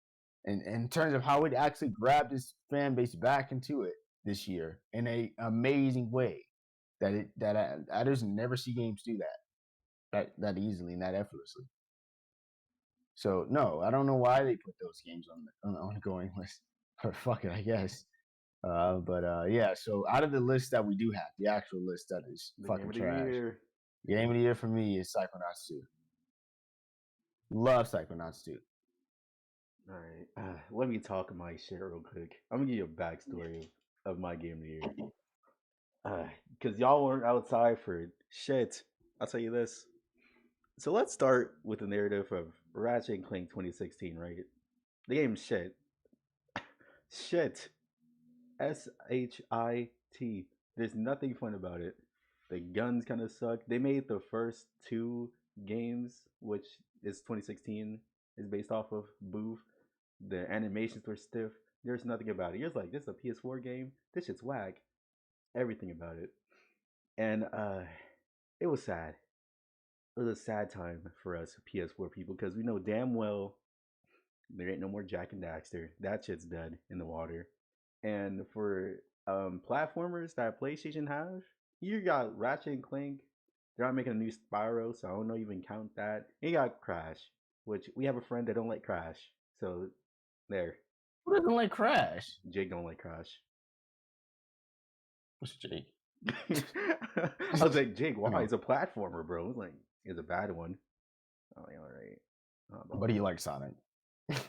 And in terms of how it actually grabbed its fan base back into it this year in a amazing way, I just never see games do that easily and that effortlessly. So no, I don't know why they put those games on the ongoing list. But fuck it, I guess. Yeah. So out of the list that we do have, the actual list that is The game fucking of the trash. year. Game of the year for me is Psychonauts 2. Love Psychonauts 2. All right, let me talk my shit real quick. I'm gonna give you a backstory of my game of the year. Because y'all weren't outside for shit. I'll tell you this. So let's start with the narrative of Ratchet and Clank 2016, right? The game's shit. Shit. SHIT. There's nothing fun about it. The guns kind of suck. They made the first 2 games, which is 2016, is based off of Booth. The animations were stiff. There's nothing about it. You're just like, this is a PS4 game. This shit's whack. Everything about it. And it was sad. It was a sad time for us PS4 people because we know damn well there ain't no more Jack and Daxter. That shit's dead in the water. And for platformers that PlayStation have, you got Ratchet and Clank. They're not making a new Spyro, so I don't know even count that. And you got Crash, which we have a friend that don't like Crash. So there, Who doesn't like Crash? Jake don't like Crash. What's Jake? I was like, Jake, why? It's a platformer, bro. It's like, it's a bad one. I'm like, all right. But do you like Sonic?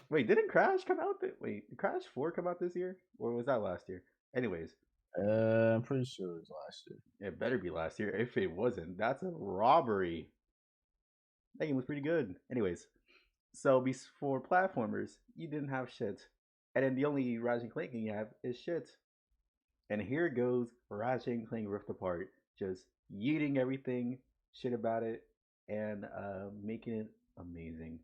Wait, didn't Crash come out? Wait, did Crash 4 come out this year? Or was that last year? Anyways. I'm pretty sure it was last year. It better be last year. If it wasn't, that's a robbery. That game was pretty good. Anyways, so for platformers, you didn't have shit. And then the only Ratchet and Clank game you have is shit. And here goes Ratchet and Clank Rift Apart, just yeeting everything, shit about it, and making it amazing.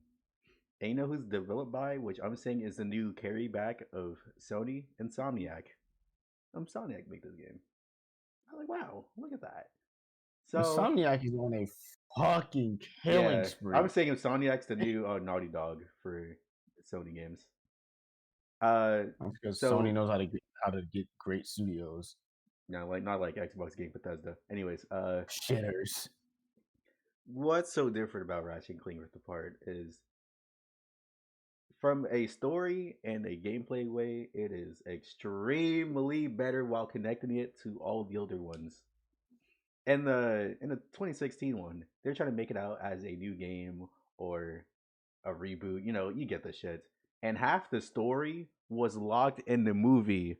And you know who's developed by, which I'm saying is the new carry back of Sony? Insomniac. Insomniac make this game. I'm like, wow, look at that. So Insomniac is on a fucking killing spree. I'm saying Insomniac's the new Naughty Dog for Sony games. Because Sony knows how to get great studios. No, like not like Xbox game Bethesda. Anyways, shitters. What's so different about Ratchet and Clank Rift Apart is from a story and a gameplay way, it is extremely better while connecting it to all the older ones. And in the 2016 one, they're trying to make it out as a new game or a reboot. You know, you get the shit. And half the story was locked in the movie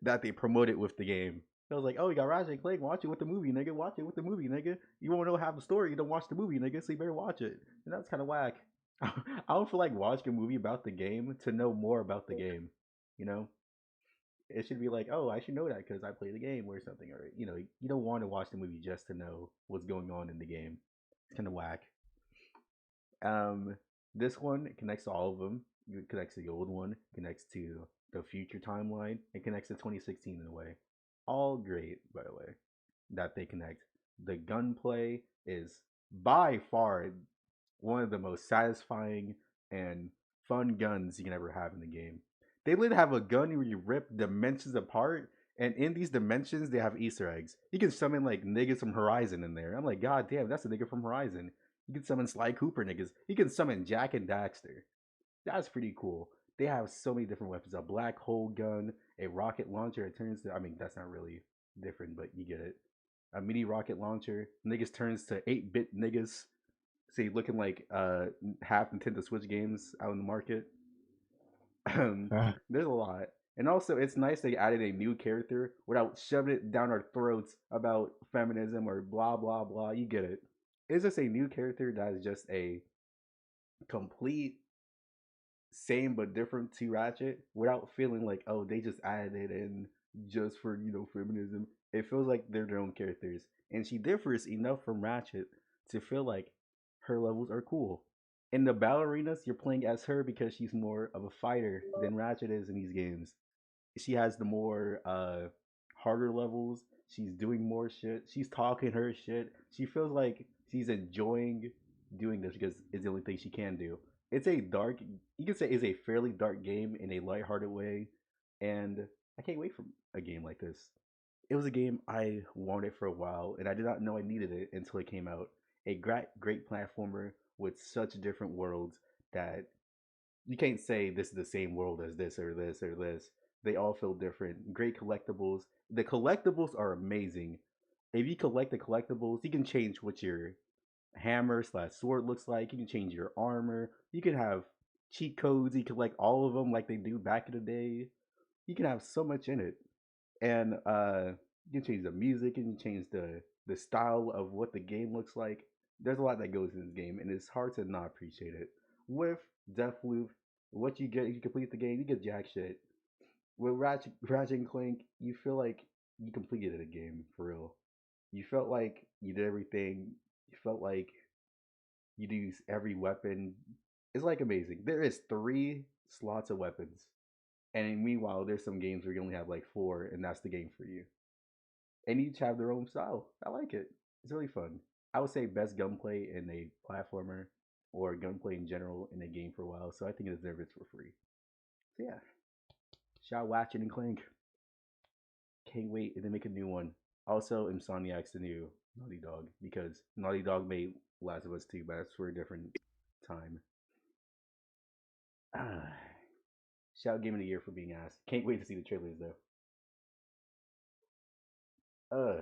that they promoted with the game. I was like, oh, you got Ratchet and Clank, watch it with the movie, nigga. Watch it with the movie, nigga. You won't know half the story, you don't watch the movie, nigga, so you better watch it. And that's kind of whack. I don't feel like watching a movie about the game to know more about the game. You know? It should be like, oh, I should know that because I play the game or something. Or, you know, you don't want to watch the movie just to know what's going on in the game. It's kind of whack. This one connects to all of them. It connects to the old one, connects to the future timeline, and connects to 2016 in a way. All great, by the way, that they connect. The gunplay is by far one of the most satisfying and fun guns you can ever have in the game. They literally have a gun where you rip dimensions apart, and in these dimensions they have Easter eggs. You can summon like niggas from Horizon in there. I'm like, God damn, that's a nigga from Horizon. You can summon Sly Cooper niggas. You can summon Jack and Daxter. That's pretty cool. They have so many different weapons: a black hole gun, a rocket launcher. It turns to, I mean, that's not really different, but you get it. A mini rocket launcher. Niggas turns to 8-bit niggas. See, looking like half Nintendo Switch games out in the market. There's a lot. And also, it's nice they added a new character without shoving it down our throats about feminism or blah, blah, blah. You get it. It's just a new character that is just a complete same but different to Ratchet without feeling like, oh, they just added it in just for, feminism. It feels like they're their own characters. And she differs enough from Ratchet to feel like her levels are cool. In the battle arenas, you're playing as her because she's more of a fighter than Ratchet is in these games. She has the more harder levels. She's doing more shit. She's talking her shit. She feels like she's enjoying doing this because it's the only thing she can do. It's a dark, you can say, it's a fairly dark game in a lighthearted way, and I can't wait for a game like this. It was a game I wanted for a while, and I did not know I needed it until it came out. A great platformer with such different worlds that you can't say this is the same world as this or this or this. They all feel different. Great collectibles. The collectibles are amazing. If you collect the collectibles, you can change what your hammer slash sword looks like. You can change your armor. You can have cheat codes. You can collect all of them like they do back in the day. You can have so much in it, and you can change the music. You can change the style of what the game looks like. There's a lot that goes in this game, and it's hard to not appreciate it. With Deathloop, what you get if you complete the game, you get jack shit. With Ratchet and Clank, you feel like you completed a game for real. You felt like you did everything. You felt like you use every weapon. It's like amazing. There is 3 slots of weapons, and meanwhile, there's some games where you only have like 4, and that's the game for you. And each have their own style. I like it. It's really fun. I would say best gunplay in a platformer or gunplay in general in a game for a while. So I think it deserves it for free. So yeah, shout Ratchet and Clank. Can't wait if they make a new one. Also, Insomniac's the new Naughty Dog because Naughty Dog made Last of Us 2, but that's for a different time. Ah, shout Game of the Year for being asked. Can't wait to see the trailers though. Uh,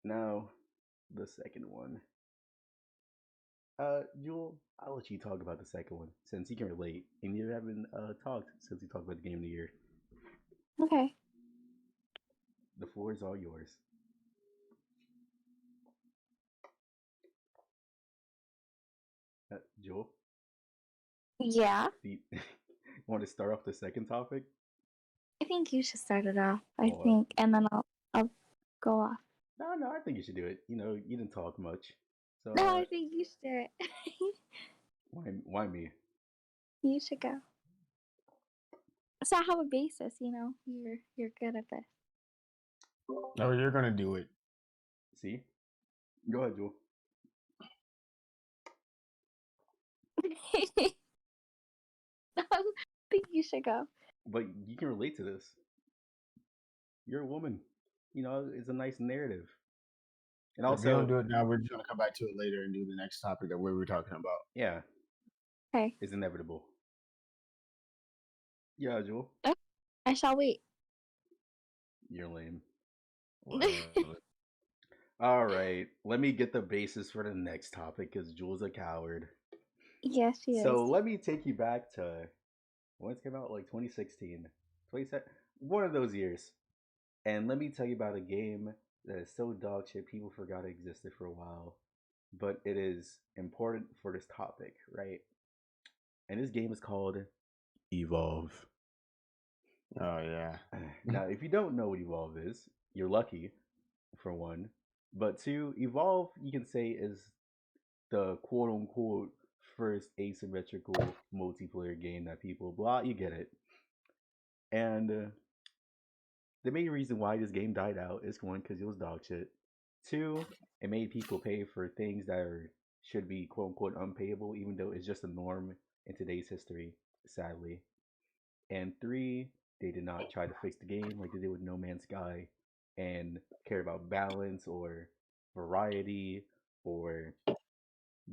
now the second one. Jewel, I'll let you talk about the second one since you can relate, and you haven't talked since you talked about the Game of the Year. Okay. The floor is all yours. Jewel, Yeah. do you want to start off the second topic? I think you should start it off. I Well, think, and then I'll go off. no, I think you should do it. You didn't talk much, so No, I think you should do it. why me? You should go. So I have a basis, you're good at this. Oh, you're gonna do it. See, go ahead, Jewel. I think you should go. But you can relate to this. You're a woman. It's a nice narrative, and If we don't also, do it now, we're just gonna come back to it later and do the next topic that we were talking about. yeah, Okay. it's inevitable. Yeah, Jewel, Okay. I shall wait. you're lame. Whatever. All right, let me get the basis for the next topic because Jewel's a coward. Yes, she is. So let me take you back to when it came out, like 2016, 27, one of those years. And let me tell you about a game that is so dog shit people forgot it existed for a while, but it is important for this topic, right? And this game is called Evolve. Oh yeah. Now, if you don't know what Evolve is, you're lucky, for one. But two, Evolve, you can say, is the quote unquote first asymmetrical multiplayer game that people blah, you get it. And the main reason why this game died out is one, because it was dog shit. Two, it made people pay for things that should be quote unquote unpayable, even though it's just a norm in today's history, sadly. And 3, they did not try to fix the game like they did with No Man's Sky and care about balance or variety or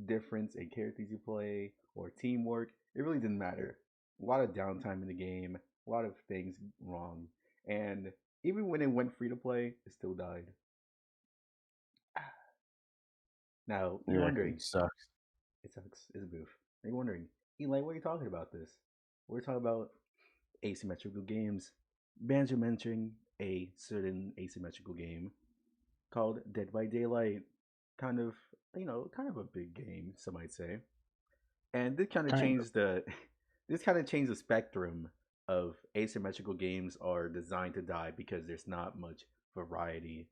difference in characters you play or teamwork. It really didn't matter. A lot of downtime in the game, a lot of things wrong. And even when it went free to play, it still died. Now, you're Yeah, 'cause wondering, it sucks. it sucks, it's a goof. You're wondering, Eli, what are you talking about this? We're talking about asymmetrical games. Banjo mentioning a certain asymmetrical game called Dead by Daylight. Kind of, kind of a big game, some might say. And this kind of Kind of. changed the this kind of changed the spectrum of asymmetrical games are designed to die because there's not much variety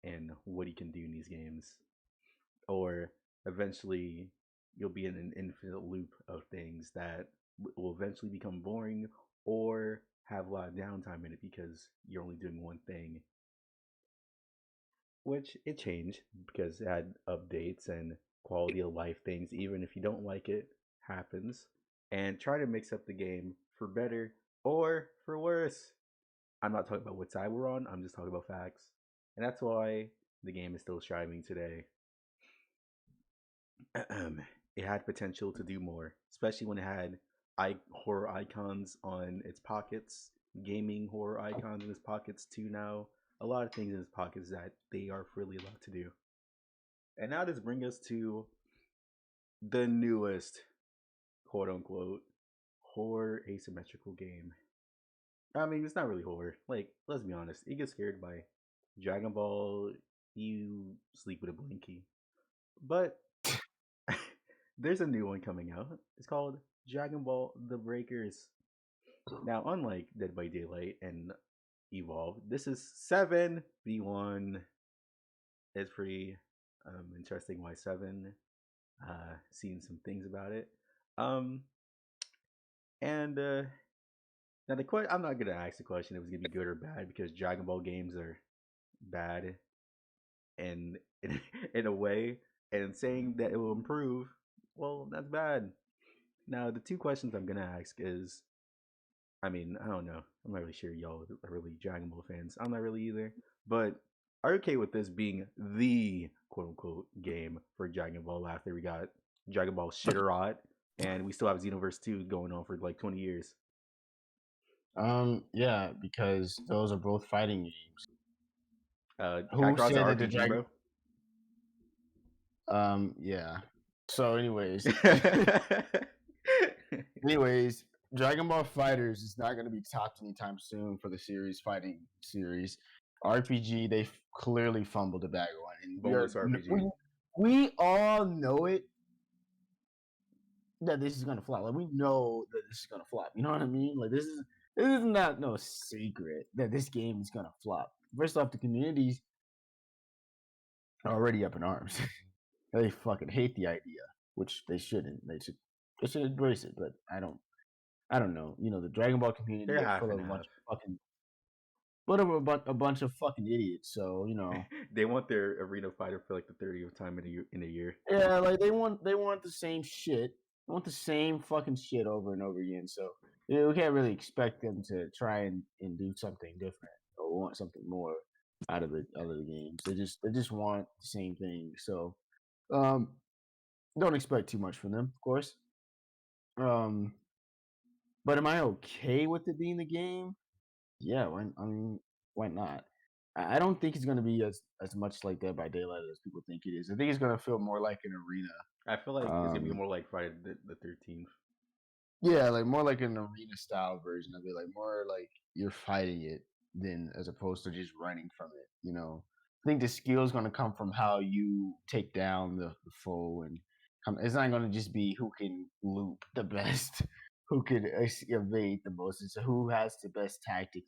in what you can do in these games. Or eventually you'll be in an infinite loop of things that will eventually become boring or have a lot of downtime in it because you're only doing one thing, which it changed because it had updates and quality of life things. Even if you don't like it, happens. And try to mix up the game for better or for worse. I'm not talking about what side we're on. I'm just talking about facts, and that's why the game is still striving today. It had potential to do more, especially when it had horror icons on its pockets, gaming horror icons in its pockets too. Now, a lot of things in its pockets that they are freely allowed to do. And now this brings us to the newest, quote unquote, horror asymmetrical game. I mean, it's not really horror. Like, let's be honest. You get scared by Dragon Ball, you sleep with a blinky. But there's a new one coming out. It's called Dragon Ball The Breakers. Now, unlike Dead by Daylight and Evolve, this is 7v1. It's pretty interesting why 7. Seen some things about it. Um, and now I'm not gonna ask the question if it's gonna be good or bad because Dragon Ball games are bad and in a way, and saying that it will improve, well, that's bad. Now, the two questions I'm gonna ask is, I mean, I don't know. I'm not really sure y'all are really Dragon Ball fans. I'm not really either. But are you okay with this being the quote unquote game for Dragon Ball after we got Dragon Ball Shitterot and we still have Xenoverse 2 going on for like 20 years? Yeah, because those are both fighting games. Who Kakarot's an said that the RPG, Dragon? bro. Yeah. So, anyways, Dragon Ball Fighters is not going to be topped anytime soon for the series fighting series. RPG, they clearly fumbled the bag on, and Boneless RPG. we all know it that this is going to flop. Like, we know that this is going to flop. You know what I mean? Like, this is not no secret that this game is going to flop. First off, the communities are already up in arms. They fucking hate the idea, which they shouldn't. They should embrace it, but I don't know. You know, the Dragon Ball community, They're they're half full of and a half. bunch of fucking a bunch of fucking idiots. So, They want their arena fighter for like the 30th time in a year. yeah, like they want the same shit. They want the same fucking shit over and over again. So, we can't really expect them to try and do something different or want something more out of the games. They just want the same thing. So, um, don't expect too much from them, of course. Um, but am I okay with it being the game? Yeah, I mean, why not? I don't think it's gonna be as much like Dead by Daylight as people think it is. I think it's gonna feel more like an arena. I feel like it's gonna be Um, more like Friday the 13th. yeah, like more like an arena style version of it, like more like you're fighting it than as opposed to just running from it. I think the skill is gonna come from how you take down the foe, and it's not gonna just be who can loop the best, who could evade the most. It's who has the best tactic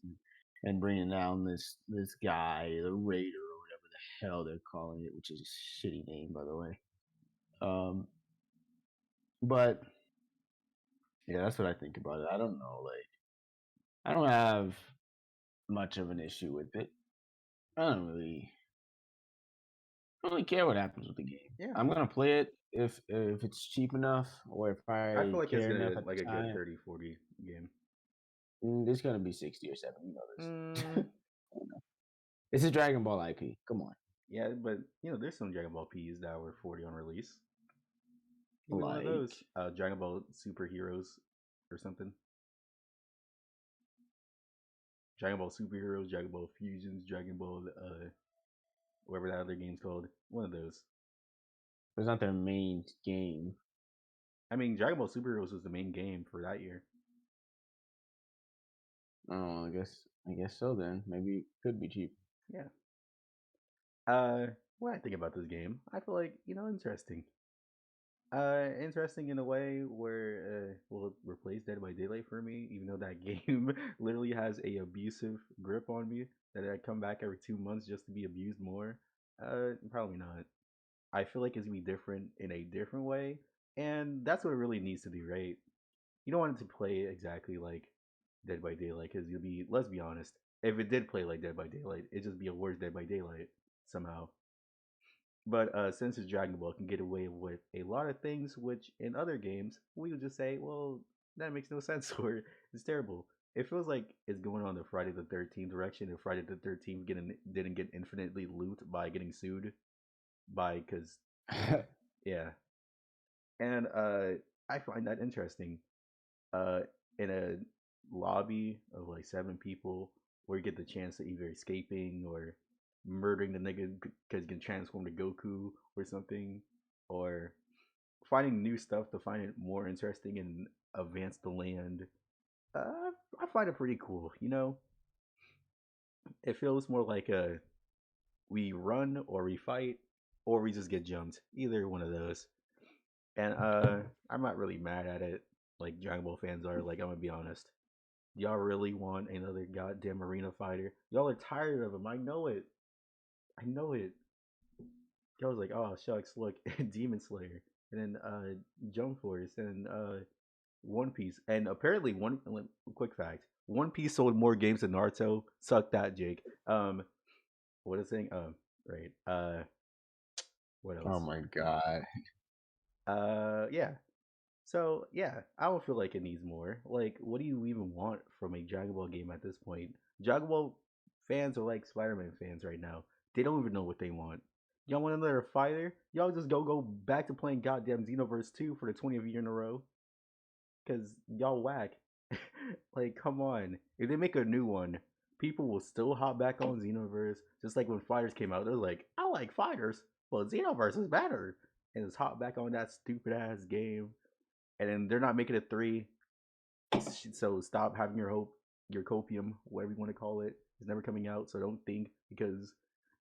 and bringing down this guy, the raider or whatever the hell they're calling it, which is a shitty name by the way. Um, but yeah, that's what I think about it. I don't know, like I don't have much of an issue with it. I don't really care what happens with the game. Yeah, I'm gonna play it if it's cheap enough or if I feel I like it's care gonna enough at like a the good time. 30-40 game. There's gonna be 60 or 70. You know this. Mm, It's a Dragon Ball IP. Come on. yeah, but there's some Dragon Ball Ps that were 40 on release. Give me one of Like, those. Dragon Ball Superheroes or something. Dragon Ball Superheroes, Dragon Ball Fusions, Dragon Ball whatever that other game's called. One of those. it's not their main game. I mean, Dragon Ball Superheroes was the main game for that year. Oh, I guess so. Then maybe it could be cheap. Yeah. What I think about this game, I feel like interesting. Interesting in a way where will replace Dead by Daylight for me, even though that game literally has a abusive grip on me that I come back every 2 months just to be abused more. Probably not. I feel like it's gonna be different in a different way, and that's what it really needs to do, right? You don't want it to play exactly like Dead by Daylight because you'll be. Let's be honest. If it did play like Dead by Daylight, it'd just be a worse Dead by Daylight somehow. But since it's Dragon Ball, it can get away with a lot of things, which in other games we would just say, well, that makes no sense or it's terrible. It feels like it's going on the Friday the 13th direction, and Friday the 13th didn't get infinitely loot by getting sued by because yeah, and I find that interesting. Uh, in a lobby of like 7 people, where you get the chance of either escaping or murdering the nigga because you can transform to Goku or something, or finding new stuff to find it more interesting and advance the land. I find it pretty cool. It feels more like we run or we fight or we just get jumped. Either one of those. And I'm not really mad at it like Dragon Ball fans are. Like I'm gonna be honest. Y'all really want another goddamn arena fighter? Y'all are tired of him. I know it. I know it. Y'all was like, oh shucks, look, Demon Slayer, and then Jump Force, and One Piece, and apparently quick fact: One Piece sold more games than Naruto. Suck that, Jake. What is saying? Right. What Oh else? my god. Yeah. So yeah, I don't feel like it needs more. Like, what do you even want from a Dragon Ball game at this point? Dragon Ball fans are like Spider-Man fans right now. They don't even know what they want. Y'all want another fighter? Y'all just go back to playing goddamn Xenoverse 2 for the 20th year in a row. Cause y'all whack. Like, come on. If they make a new one, people will still hop back on Xenoverse. Just like when Fighters came out, they're like, I like Fighters. Well, Xenoverse is better. And just hop back on that stupid ass game. And then they're not making it 3. So stop having your hope, your copium, whatever you want to call it. It's never coming out. So don't think because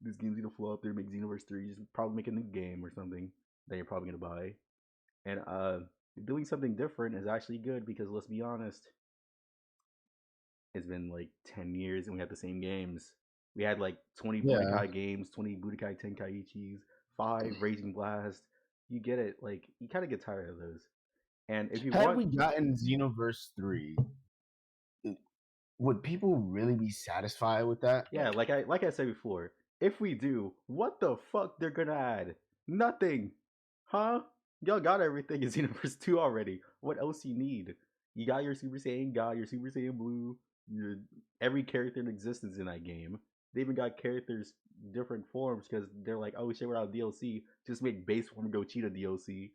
this game's gonna flop, they're making Xenoverse 3. Just probably make a new game or something that you're probably gonna buy. And doing something different is actually good because let's be honest, it's been like 10 years and we had the same games. We had like 20 Yeah. Budokai games, 20 Budokai Tenkaichis, 5 Raging Blast. You get it. Like, you kind of get tired of those. And if you Had want, we gotten Xenoverse 3, would people really be satisfied with that? yeah, like I said before, if we do, what the fuck they're gonna add? Nothing. Huh? Y'all got everything in Xenoverse 2 already. What else you need? You got your Super Saiyan God, your Super Saiyan Blue, your every character in existence in that game. They even got characters different forms because they're like, oh shit, we're out of DLC. Just make base form Gogeta DLC,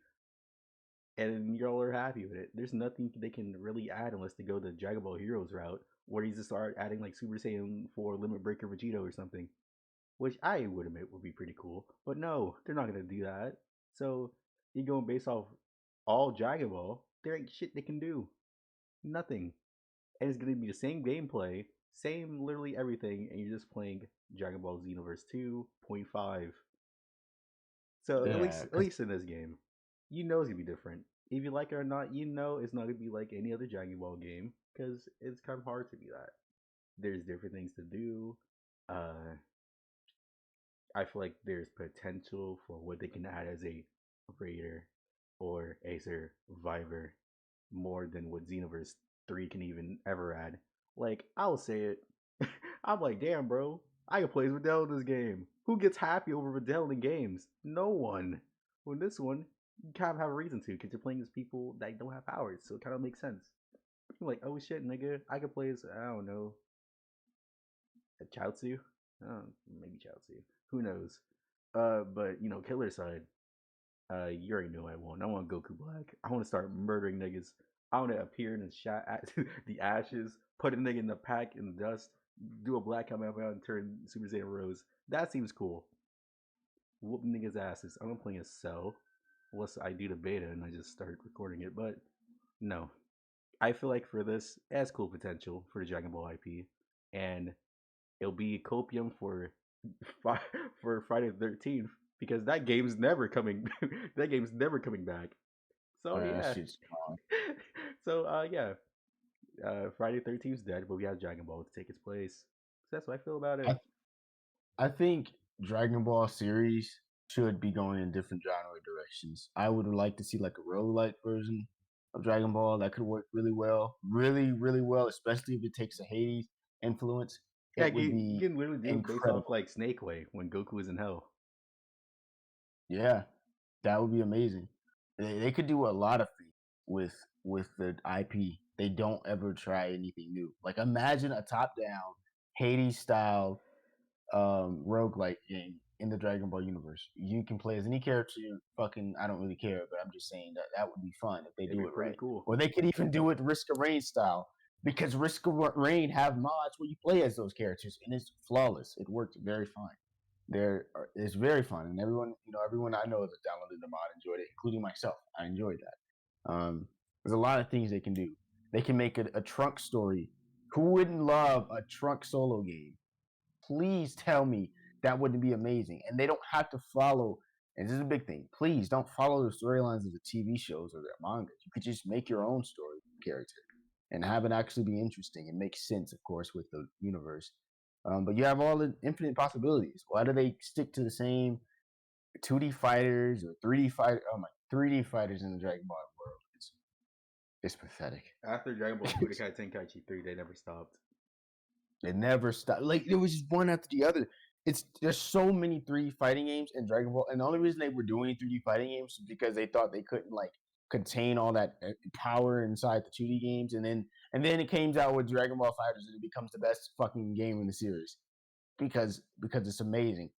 and y'all are happy with it. There's nothing they can really add unless they go the Dragon Ball Heroes route, where you just start adding like Super Saiyan 4 Limit Breaker Vegito or something, which I would admit would be pretty cool. But no, they're not gonna do that. So you going based off all Dragon Ball, there ain't shit they can do. Nothing. And it's gonna be the same gameplay, same literally everything, and you're just playing Dragon Ball Xenoverse 2.5. So at Yeah, least at because least in this game, it's gonna be different. If you like it or not, it's not gonna be like any other Dragon Ball game because it's kind of hard to be that. There's different things to do. Uh, I feel like there's potential for what they can add as a raider or a survivor more than what Xenoverse 3 can even ever add. Like, I'll say it. I'm like, damn, bro. I can play as Videl in this game. Who gets happy over Videl in games? No one. Well, this one, you kind of have a reason to because you're playing as people that don't have powers, so it kind of makes sense. I'm like, oh shit, nigga, I could play as, I don't know, a Chaozu. Maybe Chaozu. Who knows? But killer side. You already know I want. I want Goku Black. I want to start murdering niggas. I want to appear in the the ashes, put a nigga in the pack in the dust, do a black helmet out and turn Super Saiyan Rose. That seems cool. Whoop niggas' asses. I'm playing a Cell. Unless I do the beta and I just start recording it, but no. I feel like for this, it has cool potential for the Dragon Ball IP, and it'll be copium for for Friday the 13th because that game's never coming. That game's never coming back. So Man, that yeah. shit's gone. So yeah. Friday the 13th is dead, but we have Dragon Ball to take its place. So that's what I feel about it. I think Dragon Ball series should be going in different genre directions. I would like to see like a roguelike version of Dragon Ball that could work really well, really, really well, especially if it takes a Hades influence. Yeah, It would you be can literally do it based off incredible. like Snake Way when Goku is in hell. Yeah, that would be amazing. They could do a lot of things with the IP. They don't ever try anything new. Like imagine a top down Hades style roguelike game in the Dragon Ball universe. You can play as any character. Fucking, I don't really care, but I'm just saying that that would be fun if they It'd be do it pretty right. cool. Or they could even do it Risk of Rain style because Risk of Rain have mods where you play as those characters and it's flawless. It works very fine. It's very fun, and everyone I know that downloaded the mod enjoyed it, including myself. I enjoyed that. There's a lot of things they can do. They can make a trunk story. Who wouldn't love a trunk solo game? Please tell me that wouldn't be amazing. And they don't have to follow, and this is a big thing, please don't follow the storylines of the TV shows or the mangas. You could just make your own story character and have it actually be interesting and make sense, of course, with the universe. But you have all the infinite possibilities. Why do they stick to the same 2D fighters or 3D fighter? Oh my, 3D fighters in the Dragon Ball world. It's pathetic. After Dragon Ball Budokai Tenkaichi 3, they never stopped. It never stopped. Like it was just one after the other. There's so many 3D fighting games in Dragon Ball, and the only reason they were doing 3D fighting games is because they thought they couldn't like contain all that power inside the 2D games, and then it came out with Dragon Ball Fighters, and it becomes the best fucking game in the series because it's amazing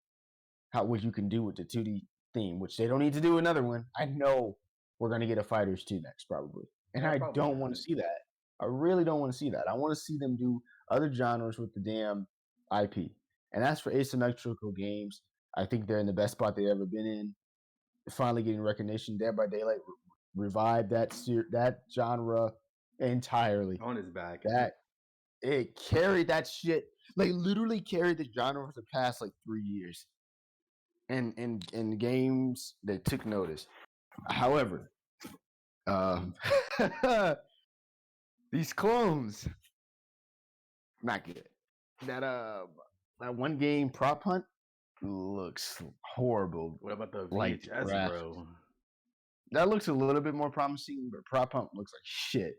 how what you can do with the 2D theme, which they don't need to do another one. I know we're gonna get a Fighters 2 next probably, and Yeah, I probably don't want not. to see that. I really don't want to see that. I want to see them do other genres with the damn IP. And as for asymmetrical games, I think they're in the best spot they've ever been in. Finally getting recognition. Dead by Daylight revived that genre entirely. On his back. That it carried that shit, like literally carried the genre for the past like 3 years. And games that took notice. However, um, these clones, not good. That that one game Prop Hunt looks horrible. What about the Like the VHS, graphics. bro? That looks a little bit more promising, but Prop Hunt looks like shit.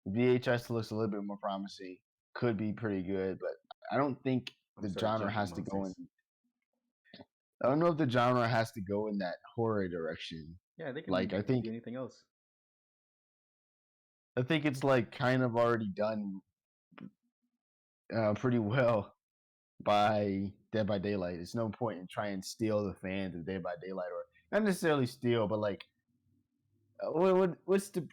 VHS looks a little bit more promising. Could be pretty good, but I don't think I'm the starting genre Junkie has to go in. Monsters. I don't know if the genre has to go in that horror direction. Yeah, they can Like I be think anything else. it's like kind of already done pretty well by Dead by Daylight. There's no point in trying to steal the fans of Dead by Daylight, or not necessarily steal, but like, what's the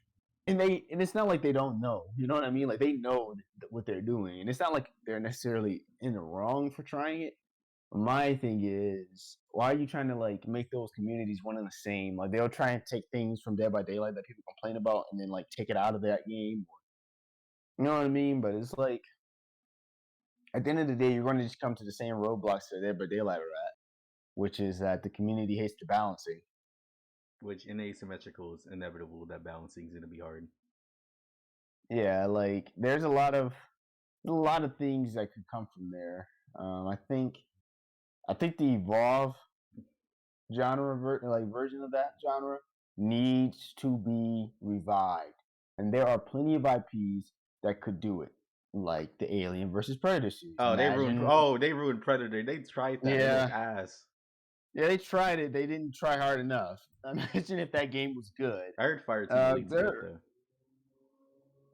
and it's not like they don't know. You know what I mean? Like they know what they're doing, and it's not like they're necessarily in the wrong for trying it. My thing is, why are you trying to like make those communities one and the same? Like they'll try and take things from Dead by Daylight that people complain about, and then like take it out of that game. You know what I mean? But it's like at the end of the day, you're going to just come to the same roadblocks that Dead by Daylight are at, which is that the community hates the balancing. Which in asymmetrical is inevitable that balancing is gonna be hard. Yeah, like there's a lot of things that could come from there. I think the Evolve genre version of that genre needs to be revived, and there are plenty of IPs that could do it, like the Alien versus Predator series. Oh, Imagine, they ruined Predator. They tried that. It was yeah, ass. yeah, they tried it. They didn't try hard enough. Imagine if that game was good. I heard Fire Team Elite's good There, though.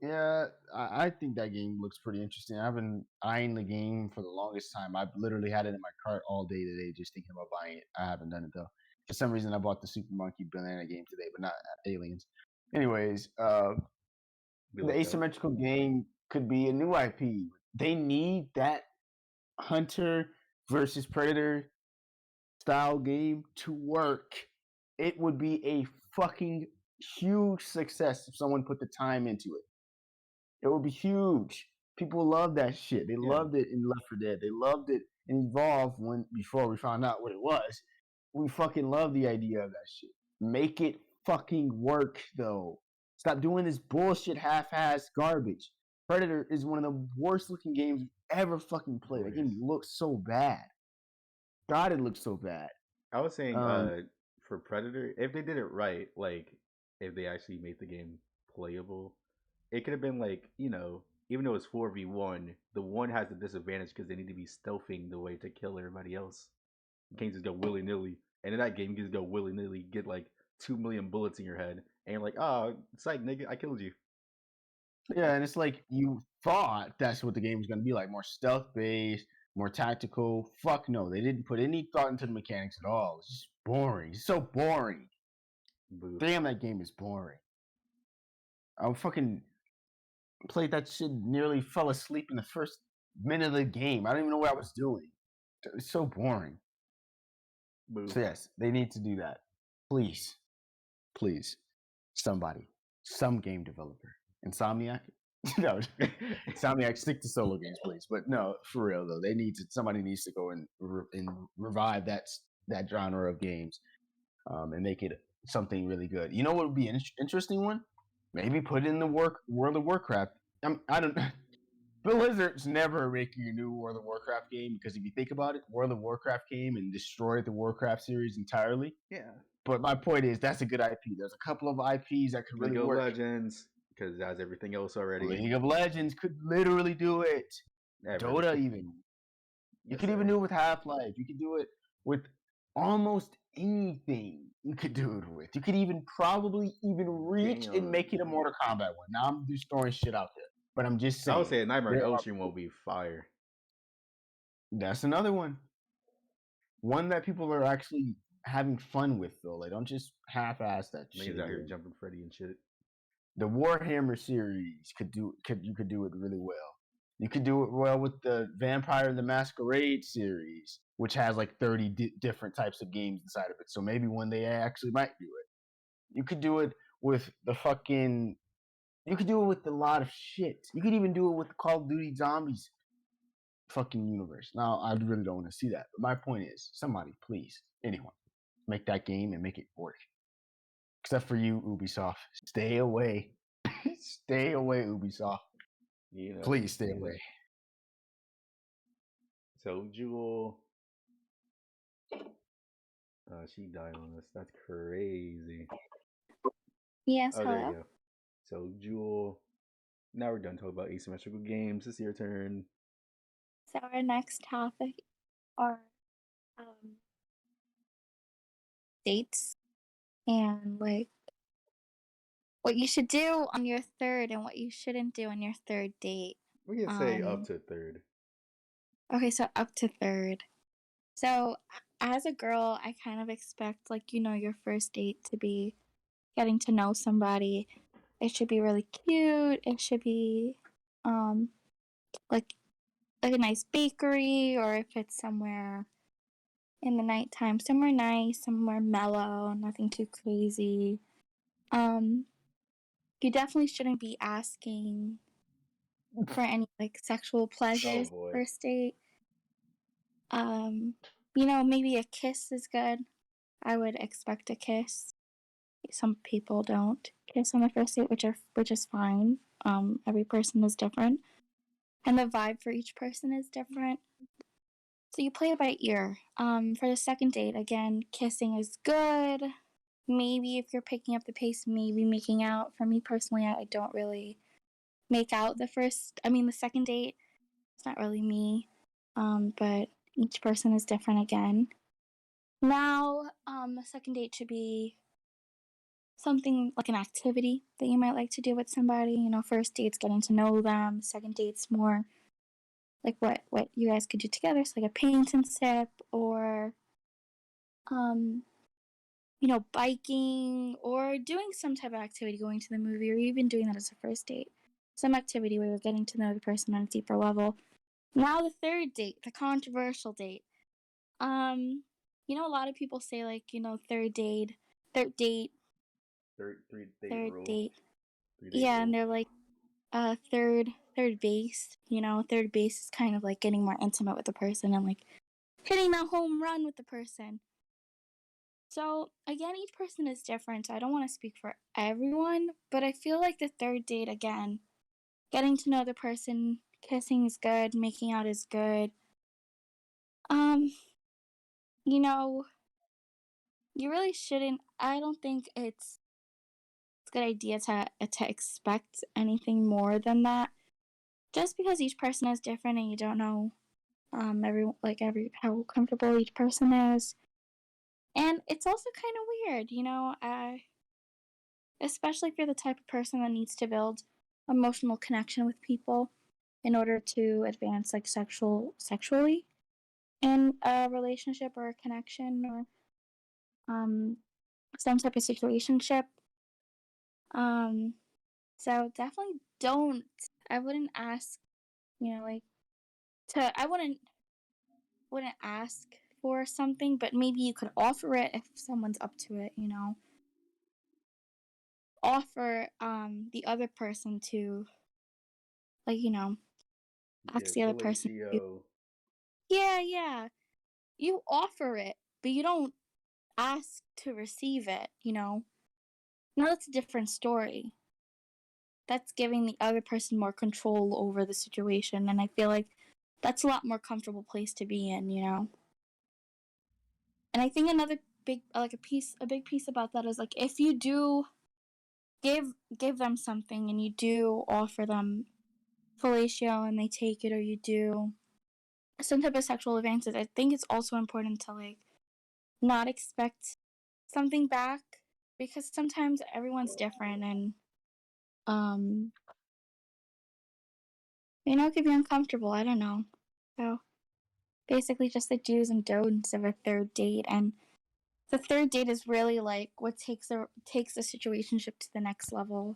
Yeah, I think that game looks pretty interesting. I've been eyeing the game for the longest time. I've literally had it in my cart all day today, just thinking about buying it. I haven't done it though. For some reason, I bought the Super Monkey Banana game today, but not Aliens. Anyways, Be the like that. asymmetrical game could be a new IP. They need that Hunter versus Predator style game to work. It would be a fucking huge success if someone put the time into it. It would be huge. People love that shit. They Yeah. loved it in Left 4 Dead. They loved it in Evolve when before we found out what it was. We fucking love the idea of that shit. Make it fucking work though. Stop doing this bullshit half-ass garbage. Predator is one of the worst looking games I've ever fucking played. That game looks so bad. God, it looks so bad. I was saying, Um, for Predator, if they did it right, like if they actually made the game playable, it could have been like, even though it's 4v1, the one has the disadvantage because they need to be stealthing the way to kill everybody else. You can't just go willy nilly. And in that game, you just go willy nilly, get like 2 million bullets in your head, and you're like, oh, psych, nigga, I killed you. yeah, and it's like you thought that's what the game was going to be like, more stealth based, more tactical. Fuck no, they didn't put any thought into the mechanics at all. It's just boring. It's so boring. Boo. Damn, that game is boring. I fucking played that shit, nearly fell asleep in the first minute of the game. I don't even know what I was doing. It's so boring. Boo. So yes, they need to do that. Please, please, somebody, some game developer, Insomniac. No, Insomniac, stick to solo games, please. But no, for real though, somebody needs to go and revive that genre of games, and make it something really good. You know what would be an interesting one? Maybe put in the World of Warcraft. I don't. Blizzard's never making a new World of Warcraft game because if you think about it, World of Warcraft came and destroyed the Warcraft series entirely. Yeah. But my point is, that's a good IP. There's a couple of IPs that could League really of work. Legends, because it has everything else already. League of Legends could literally do it. Never. Dota even. You Yes, could even sir. do it with Half-Life. You could do it with almost anything. You could do it with. You could even probably even reach and Damn. make it a Mortal Kombat one. Now I'm just throwing shit out there, but I'm just I would saying say a Nightmare on there Elm are. Street will be fire. That's another one. One that people are actually having fun with though. Like, don't just half-ass that shit Niggas out here again. jumping Freddy and shit. The Warhammer series you could do it really well. You could do it well with the Vampire the Masquerade series, which has like 30 different types of games inside of it. So maybe one day I actually might do it. You could do it with the fucking. You could do it with a lot of shit. You could even do it with the Call of Duty Zombies fucking universe. Now I really don't want to see that, but my point is, somebody please, anyone, make that game and make it work. Except for you, Ubisoft, stay away. Stay away, Ubisoft. Please stay away. So Jewel, she died on us. That's crazy. Yes, Oh, there you hello. go. So Jewel, now we're done talking about asymmetrical games. It's your turn. So our next topic are um, dates and like what you should do on your third and what you shouldn't do on your third date. We can say up to third. Okay, so up to third. So as a girl, I kind of expect like your first date to be getting to know somebody. It should be really cute. It should be um like a nice bakery, or if it's somewhere in the nighttime, somewhere nice, somewhere mellow, nothing too crazy. Um you definitely shouldn't be asking for any like sexual Oh pleasures boy. first date. Um maybe a kiss is good. I would expect a kiss. Some people don't kiss on the first date, which is fine. Every person is different, and the vibe for each person is different. So you play it by ear. For the second date, again, kissing is good. Maybe if you're picking up the pace, maybe making out. For me personally, I don't really make out the second date. It's not really me. But each person is different again. Now, the second date should be something like an activity that you might like to do with somebody. You know, first dates getting to know them, second dates more like what you guys could do together, so like a paint and sip or um you know, biking or doing some type of activity, going to the movie, or even doing that as a first date. Some activity where you're getting to know the person on a deeper level. Now the third date, the controversial date. Um, you know, a lot of people say like, you know, third date, Three date third rule. date. 3 date Yeah, and rule. they're like third base. You know, third base is kind of like getting more intimate with the person and like hitting that home run with the person. So again, each person is different. I don't want to speak for everyone, but I feel like the third date again, getting to know the person, kissing is good, making out is good. Um, you know, you really shouldn't. I don't think it's a good idea to expect anything more than that. Just because each person is different and you don't know every how comfortable each person is. And it's also kind of weird, you know, especially if you're the type of person that needs to build emotional connection with people in order to advance like sexually in a relationship or a connection or um some type of situationship. Um so definitely don't I wouldn't ask, you know, like to I wouldn't ask for something, but maybe you could offer it if someone's up to it, you know. Offer the other person to like, you know, Yeah, ask the other person to fellatio. yeah, yeah. You offer it, but you don't ask to receive it, you know? Now that's a different story. That's giving the other person more control over the situation, and I feel like that's a lot more comfortable place to be in, you know? And I think another a big piece about that is like if you do give them something and you do offer them fellatio and they take it or you do some type of sexual advances, I think it's also important to like not expect something back because sometimes everyone's different and um you know it could be uncomfortable. I don't know. So basically just the do's and don'ts of a third date and the third date is really like what takes the situationship to the next level.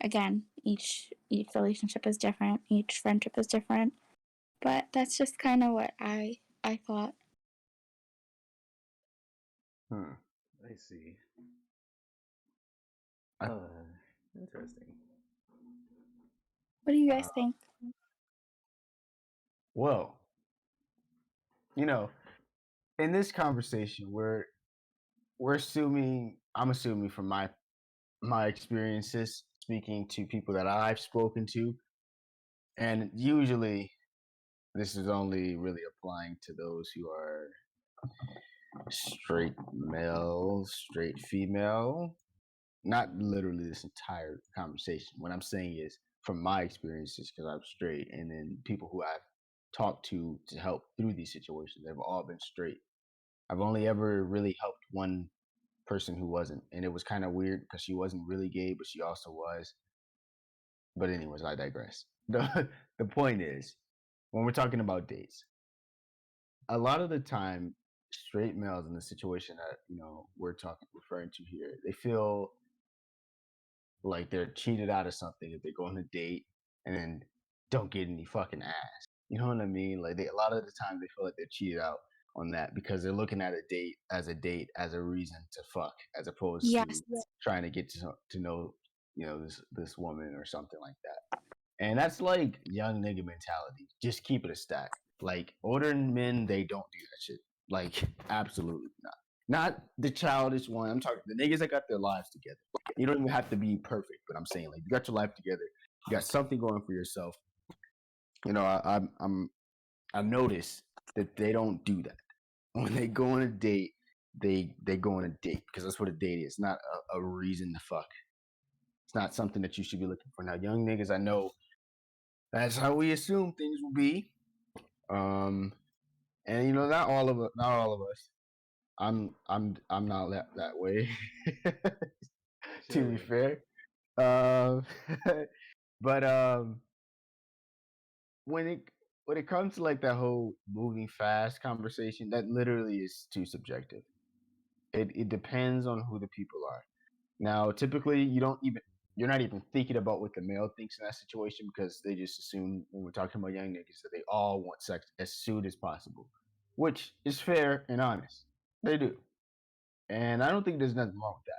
Again, each relationship is different, each friendship is different. But that's just kind of what I thought. Hmm. I see. I, Interesting. What do you uh, guys think? well, you know, in this conversation, we're assuming. I'm assuming from my experiences speaking to people that I've spoken to, and usually this is only really applying to those who are straight male, straight female. Not literally this entire conversation. What I'm saying is from my experiences, because I'm straight, and then people who I've talked to help through these situations, they've all been straight. I've only ever really helped one person who wasn't, and it was kind of weird because she wasn't really gay, but she also was. But anyways, I digress. The point is, when we're talking about dates, a lot of the time, straight males in the situation that we're talking referring to here, they feel like they're cheated out of something if they go on a date and then don't get any fucking ass. You know what I mean? Like a lot of the time they feel like they're cheated out on that because they're looking at a date as a reason to fuck, as opposed to Yes. trying to get to know this woman or something like that. And that's like young nigga mentality. Just keep it a stack. Like older men, they don't do that shit. Like absolutely not. Not the childish one. I'm talking the niggas that got their lives together. You don't even have to be perfect, but I'm saying like you got your life together. You got something going for yourself. I notice that they don't do that. When they go on a date, they go on a date because that's what a date is. Not a reason to fuck. It's not something that you should be looking for. Now, young niggas, I know that's how we assume things will be. Um, and not all of us. I'm not that way. To be Sure. fair, um, but when it when it comes to like that whole moving fast conversation, that literally is too subjective. It depends on who the people are. Now, typically, you're not even thinking about what the male thinks in that situation because they just assume when we're talking about young niggas that they all want sex as soon as possible, which is fair and honest. They do, and I don't think there's nothing wrong with that.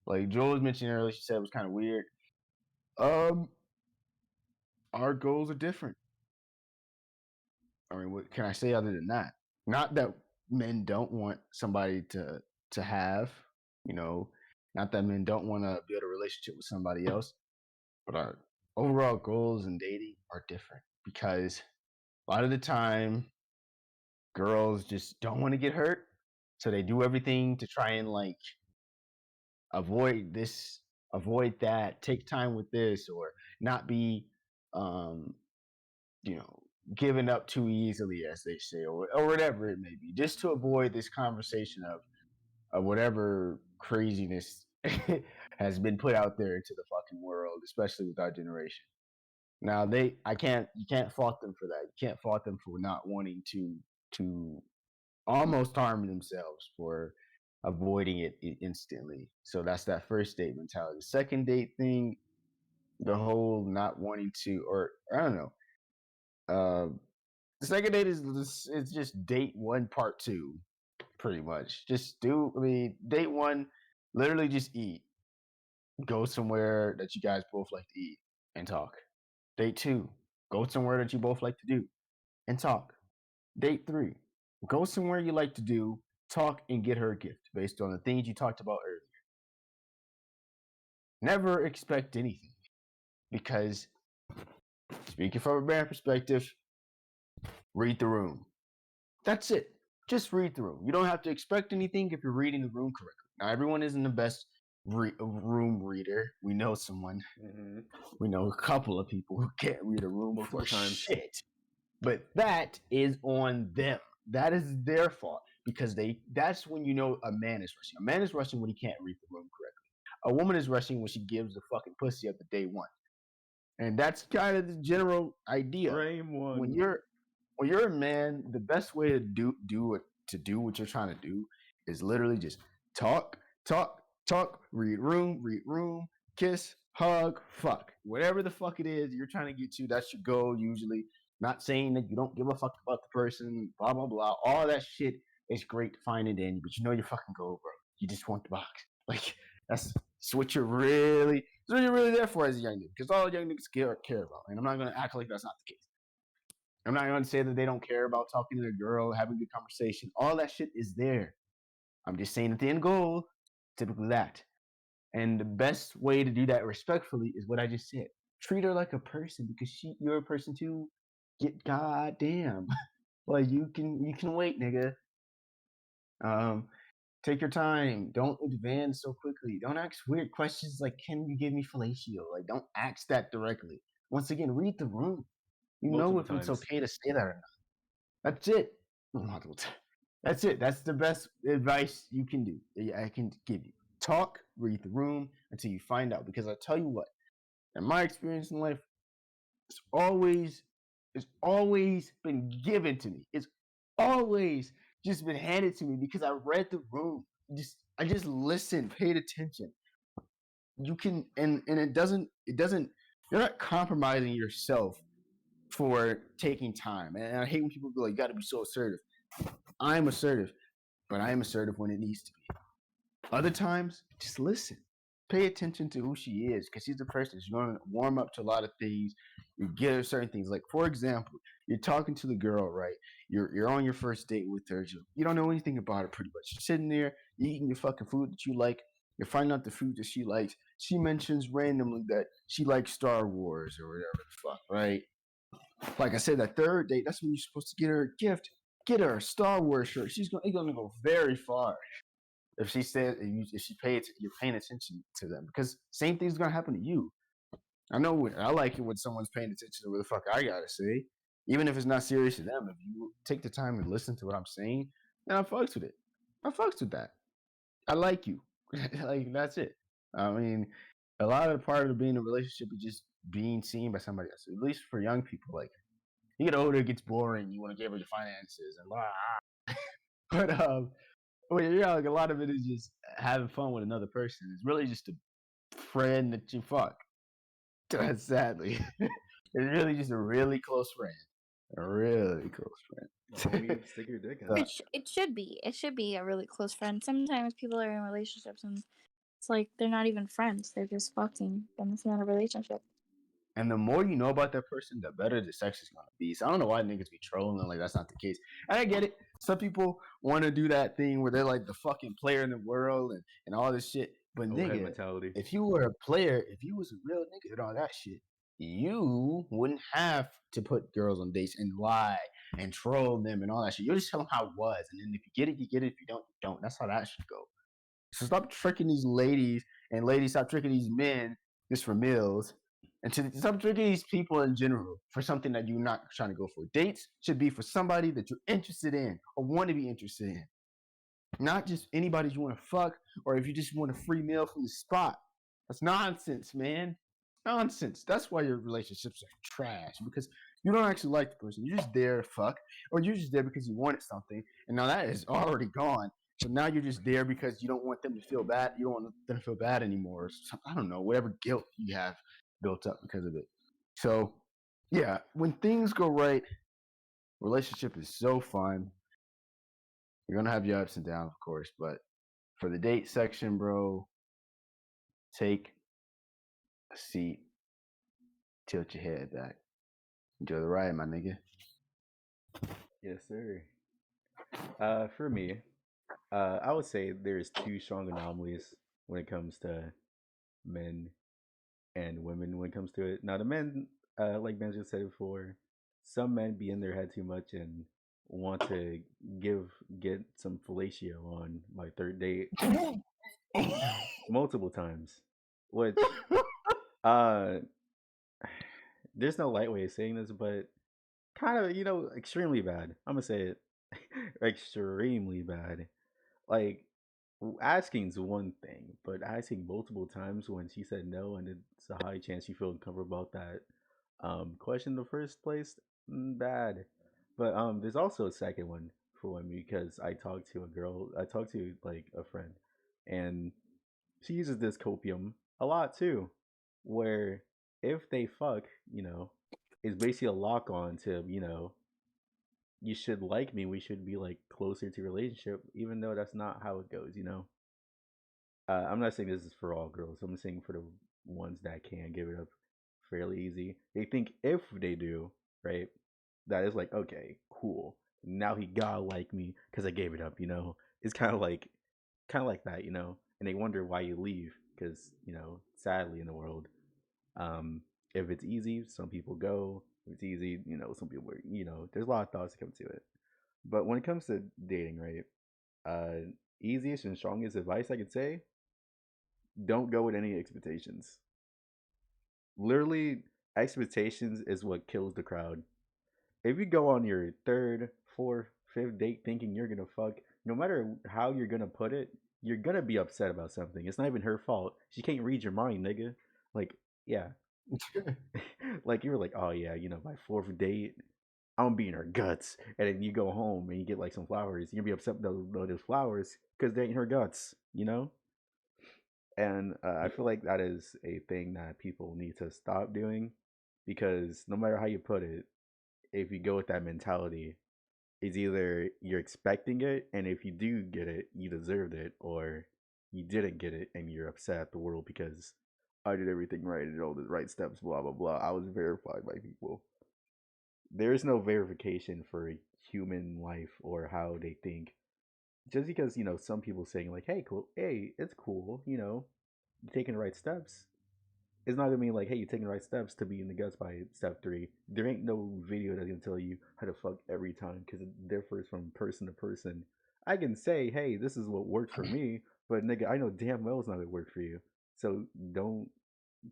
Like Joel was mentioning earlier, she said it was kind of weird. Um, our goals are different. I mean, what can I say other than that? Not that men don't want somebody to have, you know, not that men don't want to build a relationship with somebody else, but our overall goals in dating are different because a lot of the time girls just don't want to get hurt, so they do everything to try and like avoid this, avoid that, take time with this, or not be um you know, given up too easily, as they say, or whatever it may be, just to avoid this conversation of whatever craziness has been put out there into the fucking world, especially with our generation. Now you can't fault them for that. You can't fault them for not wanting to almost harm themselves for avoiding it instantly. So that's that first date mentality. The second date thing, the whole not wanting to, or I don't know. The second date is it's just date one part two, pretty much. Just do I mean date one, literally just eat. Go somewhere that you guys both like to eat and talk. Date two, go somewhere that you both like to do and talk. Date three, go somewhere you like to do, talk and get her a gift based on the things you talked about earlier. Never expect anything because speaking from a man perspective, read the room. That's it. Just read the room. You don't have to expect anything if you're reading the room correctly. Now, everyone isn't the best room reader. We know someone. Mm-hmm. We know a couple of people who can't read a room Multiple for times. shit. But that is on them. That is their fault because that's when you know a man is rushing. A man is rushing when he can't read the room correctly. A woman is rushing when she gives the fucking pussy at the day one. And that's kind of the general idea. Frame When one. you're a man, the best way to do what you're trying to do is literally just talk, talk, talk, read room, kiss, hug, fuck. Whatever the fuck it is you're trying to get to, that's your goal usually. Not saying that you don't give a fuck about the person, blah blah blah. All that shit is great to find and dandy, but you know your fucking goal, bro. You just want the box. Like that's what you're really there for as a young nigga. Because all young niggas care about. And I'm not gonna act like that's not the case. I'm not going to say that they don't care about talking to their girl, having a good conversation. All that shit is there. I'm just saying that the end goal, typically that. And the best way to do that respectfully is what I just said. Treat her like a person because you're a person too. Get goddamn. Like you can wait, nigga. Um, take your time. Don't advance so quickly. Don't ask weird questions like, "Can you give me fellatio?" Like, don't ask that directly. Once again, read the room. You know Multiple if it's times. okay to say that or not. That's it. That's it. That's the best advice you can do. I can give you. Talk, read the room until you find out. Because I tell you what, in my experience in life, it's always it's always been given to me. It's always just been handed to me because I read the room. I just listened, paid attention. You can and it doesn't you're not compromising yourself for taking time. And I hate when people go like, you gotta be so assertive. I'm assertive, but I am assertive when it needs to be. Other times, just listen. Pay attention to who she is because she's a person. She's going to warm up to a lot of things. You get her certain things. Like, for example, you're talking to the girl, right? You're on your first date with her. You don't know anything about her pretty much. You're sitting there, you're eating your fucking food that you like. You're finding out the food that she likes. She mentions randomly that she likes Star Wars or whatever the fuck, right? Like I said, that third date, that's when you're supposed to get her a gift. Get her a Star Wars shirt. It's gonna go very far if she says if she pays you're paying attention to them because same thing's gonna happen to you. I like it when someone's paying attention to what the fuck I gotta say, even if it's not serious to them. If you take the time and listen to what I'm saying, then I fucks with it. I fucks with that. I like you. Like that's it. I mean, a lot of the part of being in a relationship is just being seen by somebody else. At least for young people, like you get older, it gets boring. You want to give her your finances and blah. But when you're young, a lot of it is just having fun with another person. It's really just a friend that you fuck. Sadly, it's really just a really close friend. A really close The friend. homie, stick your dick So, out. It should be. It should be a really close friend. Sometimes people are in relationships and it's like they're not even friends. They're just fucking, and it's not a relationship. and the more you know about that person, the better the sex is gonna be. So I don't know why niggas be trolling like that's not the case. And I get it. Some people want to do that thing where they're like the fucking player in the world and all this shit. But Old head nigga, mentality. if you were a player, if you was a real nigga and all that shit, you wouldn't have to put girls on dates and lie and troll them and all that shit. You just tell them how it was, and then if you get it, you get it. If you don't, you don't. That's how that should go. So stop tricking these ladies, and ladies stop tricking these men just for meals, and to stop tricking these people in general for something that you're not trying to go for. Dates should be for somebody that you're interested in or want to be interested in, not just anybody you want to fuck or if you just want a free meal from the spot. That's nonsense, man. Nonsense. That's why your relationships are trash because you don't actually like the person. You're just there to fuck, or you're just there because you wanted something, and now that is already gone. So now you're just there because you don't want them to feel bad. You don't want them to feel bad anymore. I don't know, whatever guilt you have built up because of it. So, yeah, when things go right, relationship is so fun. You're gonna have your ups and downs, of course, but for the date section, bro, take a seat, tilt your head back, enjoy the ride, my nigga. Yes, sir. For me, I would say there's two strong anomalies when it comes to men and women when it comes to it. Now, the men, like Ben just said before, some men be in their head too much and want to get some fellatio on my third date multiple times, which uh, there's no light way of saying this, but kind of extremely bad. I'm gonna say it, extremely bad. Like asking's one thing, but asking multiple times when she said no, and it's a high chance you feel uncomfortable about that question in the first place, bad. But there's also a second one for me because I talked to a girl, I talked to like a friend, and she uses this copium a lot too, where if they fuck, it's basically a lock on to you should like me, we should be like closer to relationship, even though that's not how it goes. I'm not saying this is for all girls. I'm saying for the ones that can give it up fairly easy. They think if they do, right, that is like okay, cool. Now he gotta like me because I gave it up. It's kind of like that. And they wonder why you leave because sadly in the world, um, if it's easy, some people go. If it's easy, some people. There's a lot of thoughts that come to it. But when it comes to dating, right, uh, easiest and strongest advice I could say: don't go with any expectations. Literally, expectations is what kills the crowd. If you go on your third, fourth, fifth date thinking you're gonna fuck, no matter how you're gonna put it, you're gonna be upset about something. It's not even her fault. She can't read your mind, nigga. Like, yeah. Like you were like, oh yeah, my fourth date, I'm gonna be in her guts. And then you go home and you get like some flowers. You're gonna be upset about those flowers because they ain't her guts. And I feel like that is a thing that people need to stop doing because no matter how you put it, if you go with that mentality, it's either you're expecting it, and if you do get it, you deserved it, or you didn't get it and you're upset at the world because I did everything right and all the right steps, blah blah blah. I was verified by people. There is no verification for human life or how they think. Just because some people saying like, "Hey, cool, hey, it's cool," you're taking the right steps. It's not gonna mean like, hey, you're taking the right steps to be in the guts by step three. There ain't no video that's gonna tell you how to fuck every time because it differs from person to person. I can say, hey, this is what worked for me, but nigga, I know damn well it's not gonna work for you. So don't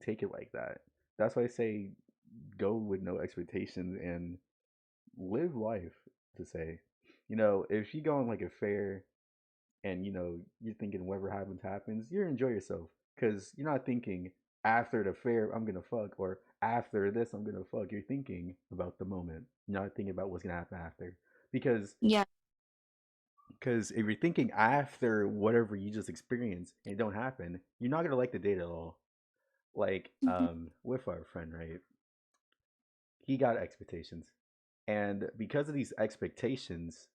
take it like that. That's why I say go with no expectations and live life. To say, if you go on like a fair and you're thinking whatever happens happens, you enjoy yourself because you're not thinking after the fair I'm gonna fuck or after this I'm gonna fuck. You're thinking about the moment. You're not thinking about what's gonna happen after because Yeah. if you're thinking after whatever you just experienced and it don't happen, you're not gonna like the date at all. Like Mhm. with our friend, right? He got expectations, and because of these expectations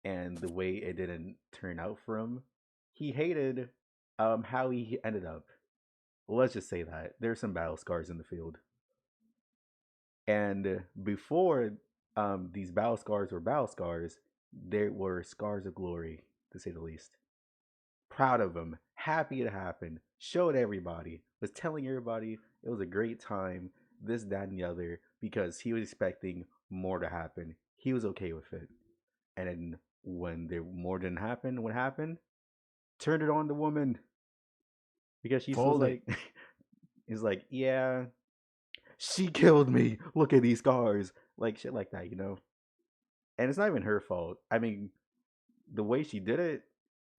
and the way it didn't turn out for him, he hated how he ended up. Let's just say that there's some battle scars in the field, and before these battle scars, there were scars of glory, to say the least. Proud of him, happy it happened, showed everybody, was telling everybody it was a great time, this, that, and the other, because he was expecting more to happen. He was okay with it. And then when there more didn't happen, what happened? Turned it on the woman because she was Folded. like, he's like, yeah, she killed me. Look at these scars, like shit like that. And it's not even her fault. I mean, the way she did it,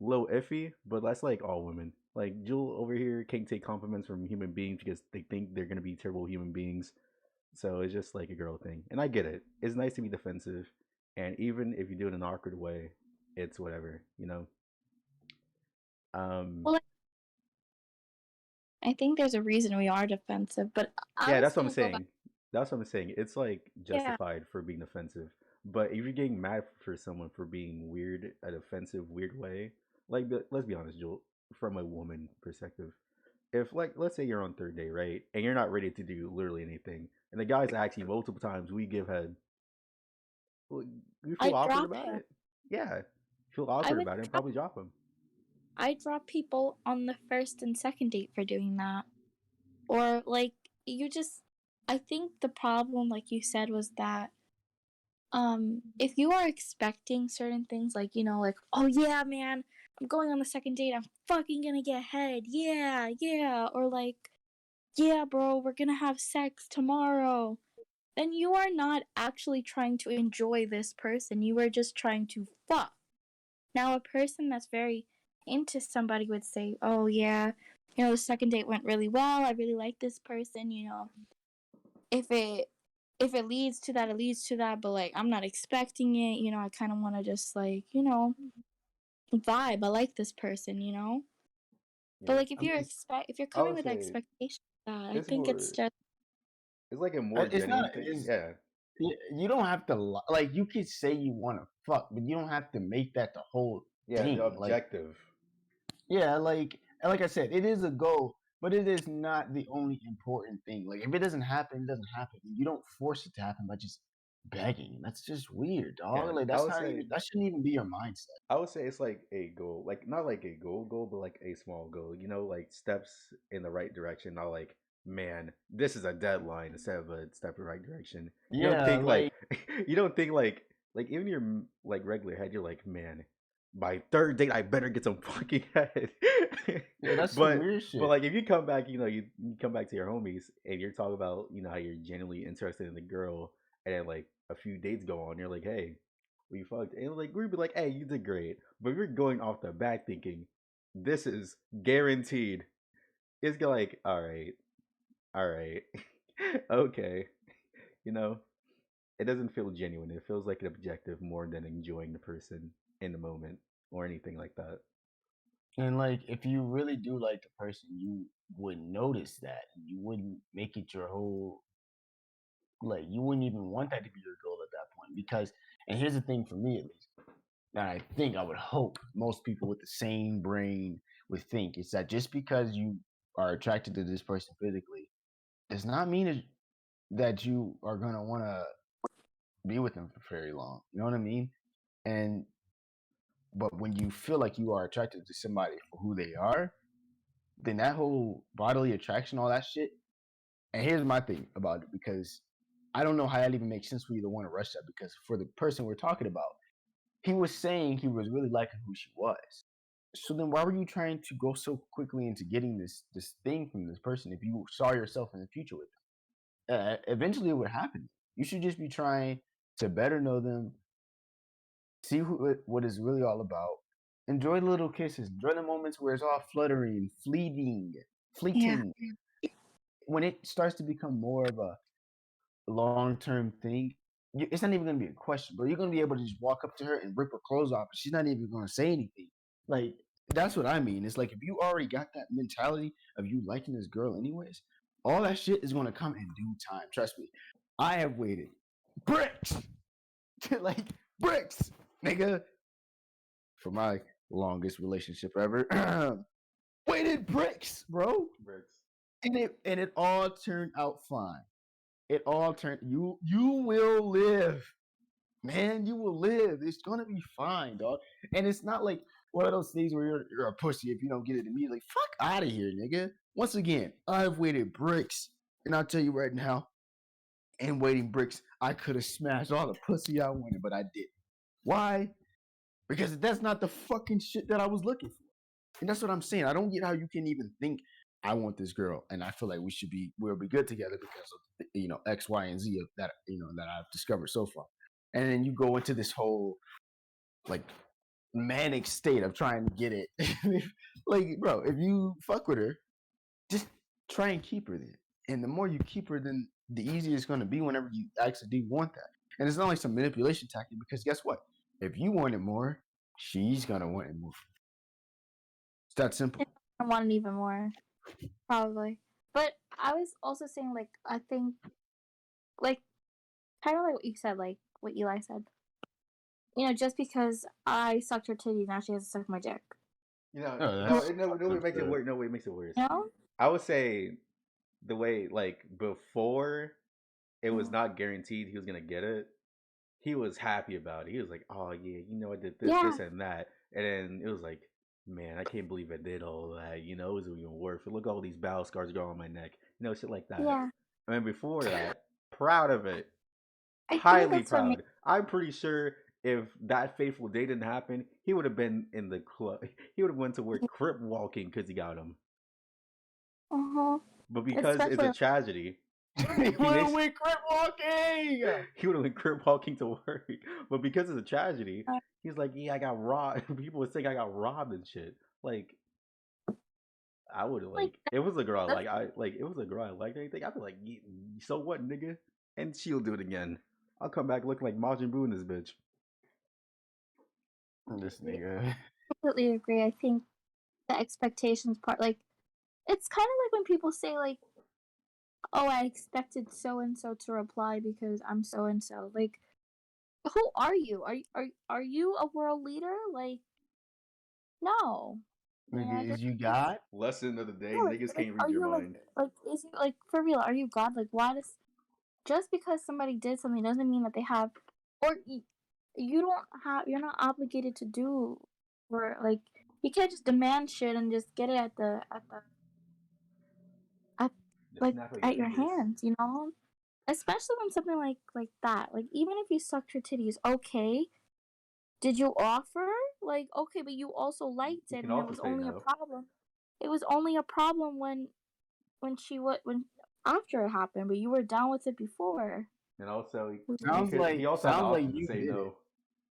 a little iffy, but that's like all women. Like Jewel over here can't take compliments from human beings because they think they're gonna be terrible human beings. So it's just like a girl thing, and I get it. It's nice to be defensive, and even if you do it in an awkward way, it's whatever. Um, Well, I think there's a reason we are defensive, but I yeah, would that's what I'm still go back. saying. That's what I'm saying. It's like Yeah, justified for being offensive. But if you're getting mad for someone for being weird, an offensive, weird way, like let's be honest, Joel, from a woman perspective, if like let's say you're on third day, right, and you're not ready to do literally anything, and the guy's asking multiple times, "We give head." Well, you feel I'd awkward drop about him. it? Yeah, feel I awkward would about it, and drop. probably drop him. I drop people on the first and second date for doing that, or like you just. I think the problem, like you said, was that if you are expecting certain things, like like, oh yeah, man, I'm going on the second date, I'm fucking gonna get head, yeah, yeah, or like, yeah, bro, we're gonna have sex tomorrow, then you are not actually trying to enjoy this person. You are just trying to fuck. Now, a person that's very into somebody would say, oh, yeah, the second date went really well. I really like this person. If it leads to that, it leads to that. But like, I'm not expecting it. I kind of want to just like, vibe. I like this person. But Yeah, like, I mean, if you're I coming would with say expectations, I it's think it's more. just It's like a more it's not. genuine thing. Yeah, You don't have to like. You could say you want to fuck, but you don't have to make that the whole yeah, the thing. Like, objective. yeah, like I said, it is a goal, but it is not the only important thing. Like, if it doesn't happen, it doesn't happen. You don't force it to happen by just begging. That's just weird, dog. Yeah, Like, I that's would not say even. That shouldn't even be your mindset. it's like a goal, like not like a goal, but like a small goal. Like steps in the right direction. Not like, man, this is a deadline instead of a step in the right direction. You don't Yeah, think like, like you don't think like even your like regular head. You're like, man, by third date I better get some fucking head. yeah, that's some but weird but shit. like if you come back, you come back to your homies and you're talking about how you're genuinely interested in the girl, and then like a few dates go on, you're like, hey, we fucked. And like we'd be like, hey, you did great. But we're going off the bat thinking, this is guaranteed. It's like, all right, okay. You know, it doesn't feel genuine. It feels like an objective more than enjoying the person in the moment or anything like that. And like, if you really do like the person, you would notice that. You wouldn't make it your whole. Like, you wouldn't even want that to be your goal at that point. Because, and here's the thing for me at least, that I think I would hope most people with the same brain would think is that just because you are attracted to this person physically does not mean that you are gonna want to be with them for very long. You know what I mean? And but when you feel like you are attracted to somebody for who they are, then that whole bodily attraction, all that shit. And here's my thing about it, because I don't know how that even makes sense for you to want to rush that. Because for the person we're talking about, he was saying he was really liking who she was. So then why were you trying to go so quickly into getting this thing from this person if you saw yourself in the future with them? Eventually it would happen. You should just be trying to better know them, see what is really all about, Enjoy the little kisses. Enjoy the moments where it's all fluttering, fleeting. When it starts to become more of a long-term thing, it's not even gonna be a question, bro. You're gonna be able to just walk up to her and rip her clothes off, and she's not even gonna say anything. Like that's what I mean. It's like if you already got that mentality of you liking this girl, anyways, all that shit is gonna come in due time. Trust me. I have waited bricks, like bricks, nigga, for my longest relationship ever. Waited bricks, bro, Bricks. and it all turned out fine. It all turned. You will live, man. You will live. It's gonna be fine, dog. And it's not like one of those things where you're a pussy if you don't get it immediately. Fuck out of here, nigga. Once again, I've waited bricks, and I'll tell you right now, in waiting bricks, I could have smashed all the pussy I wanted, but I didn't. Why? Because that's not the fucking shit that I was looking for. And that's what I'm saying. I don't get how you can even think I want this girl, and I feel like we'll be good together because of X, Y, and Z of that that I've discovered so far. And then you go into this whole like manic state of trying to get it. Like, bro, if you fuck with her, just try and keep her then. And the more you keep her, then the easier it's going to be whenever you actually do want that. And it's not like some manipulation tactic because guess what? If you want it more, she's gonna want it more. It's that simple. I want it even more, probably. But I was also saying, like, I think, like, kind of like what you said, like what Eli said. Just because I sucked her titty, now she has to suck my dick. No, it makes it worse. No, it makes it worse. No? I would say the way, like, before it was not guaranteed he was gonna get it, he was happy about it. He was like, "Oh yeah, I did this, and that," and then it was like, "Man, I can't believe I did all that." It was even worth it. Look, all these battle scars going on my neck. Shit like that. Yeah. I mean, before that, proud of it, I highly proud. I'm pretty sure if that fateful day didn't happen, he would have been in the club. He would have went to work crip walking because he got him. But because it's a tragedy, he would have went crip walking. He would have went crip walking to work. But because it's a tragedy, he's like, "Yeah, I got robbed." People would think I got robbed and shit. Like, I would have it was a girl it was a girl I liked anything. I'd be like, "So what, nigga?" And she'll do it again. I'll come back looking like Majin Buu in this bitch. This nigga. I completely agree. I think the expectations part, like, it's kind of like when people say, like, "Oh, I expected so and so to reply because I'm so and so." Like, who are you? Are you a world leader? Like, no. Nigga, is you God? Lesson of the day: niggas can't read your mind. Is it like for real? Are you God? Like, why does just because somebody did something doesn't mean that they have, or you don't have. You're not obligated to do, or like you can't just demand shit and just get it at your hands. Especially when something like that. Like, even if you sucked your titties, okay. Did you offer? Like, okay, but you also liked it, and it was only a problem. It was only a problem when after it happened, but you were down with it before. And also, sounds like you say no. It.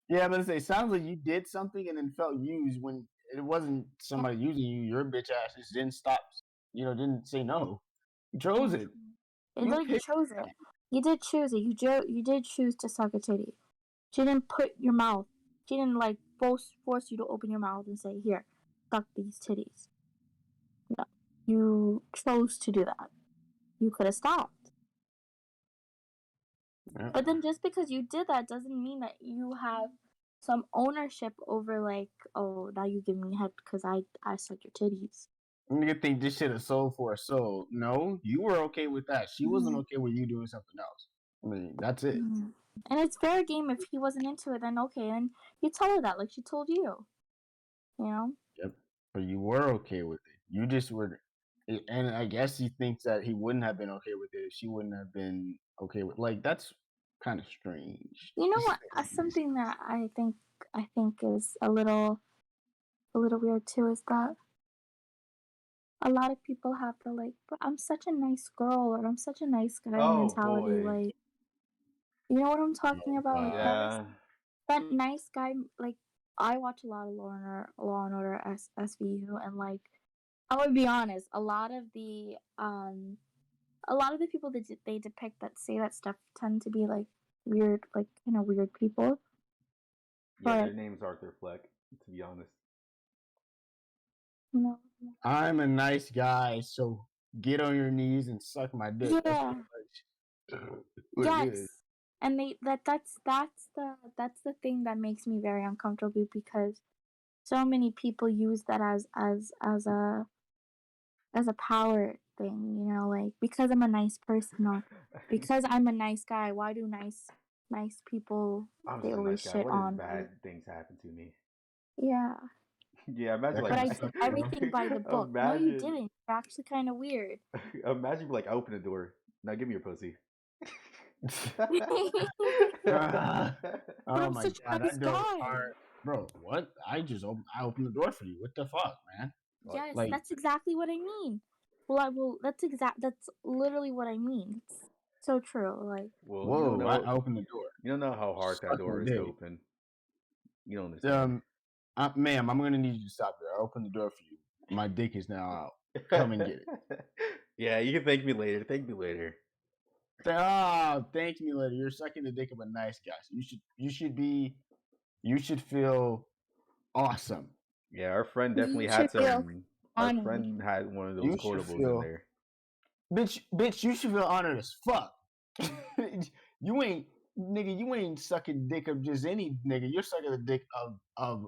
Yeah, I'm gonna say sounds like you did something and then felt used when it wasn't somebody using you. Your bitch ass just didn't stop. Didn't say no. You chose it. You chose it. You did choose it. You did choose to suck a titty. She didn't put your mouth. She didn't like force you to open your mouth and say, "Here, suck these titties." No, you chose to do that. You could have stopped. Yeah. But then just because you did that doesn't mean that you have some ownership over, like, oh, now you give me head because I suck your titties. You think this shit is soul for a soul? No, you were okay with that. She wasn't okay with you doing something else. I mean, that's it. And it's fair game. If he wasn't into it, then okay, and you tell her that, like she told you. Yep. But you were okay with it. You just were, and I guess he thinks that he wouldn't have been okay with it if she wouldn't have been okay with. Like, that's kind of strange. You know what? Something that I think is a little weird too is that a lot of people have the, like, but I'm such a nice girl or I'm such a nice guy mentality. Boy. Like, you know what I'm talking about? Like, yeah. that nice guy, like, I watch a lot of Law and Order SVU, and like I'm gonna be honest, a lot of the people that they depict that say that stuff tend to be like weird, like weird people. Yeah, But their name's Arthur Fleck, to be honest. you know, I'm a nice guy, so get on your knees and suck my dick. That's yeah, pretty much what it is. yes, and that's the thing that makes me very uncomfortable because so many people use that as a power thing, like because I'm a nice person or because I'm a nice guy, why do nice people I'm they just a nice always guy. shit What if on me? bad things happen to me? Yeah. Yeah, imagine That like But kind I of did sucks, bro. everything by the book. No, you imagine didn't. You're actually kind of weird. imagine like I open the door. Now give me your pussy. Ah, But oh I'm my such a god, nice that door guy. hard. Bro, what? I opened the door for you. What the fuck, man? What? Yes, Like, that's exactly what I mean. Well, that's literally what I mean. It's so true. Like, Well, whoa, I opened the door. you don't know how hard that Suck my door is to dick. open. You don't understand. Ma'am, I'm gonna need you to stop there. I opened the door for you. My dick is now out. Come and get it. Yeah, you can thank me later. Thank me later. Thank me later. You're sucking the dick of a nice guy. So you should feel awesome. Yeah, our friend definitely you had should feel some. Our honored. friend had one of those You should quotables in feel there. bitch, you should feel honored as fuck. you ain't sucking dick of just any nigga. You're sucking the dick of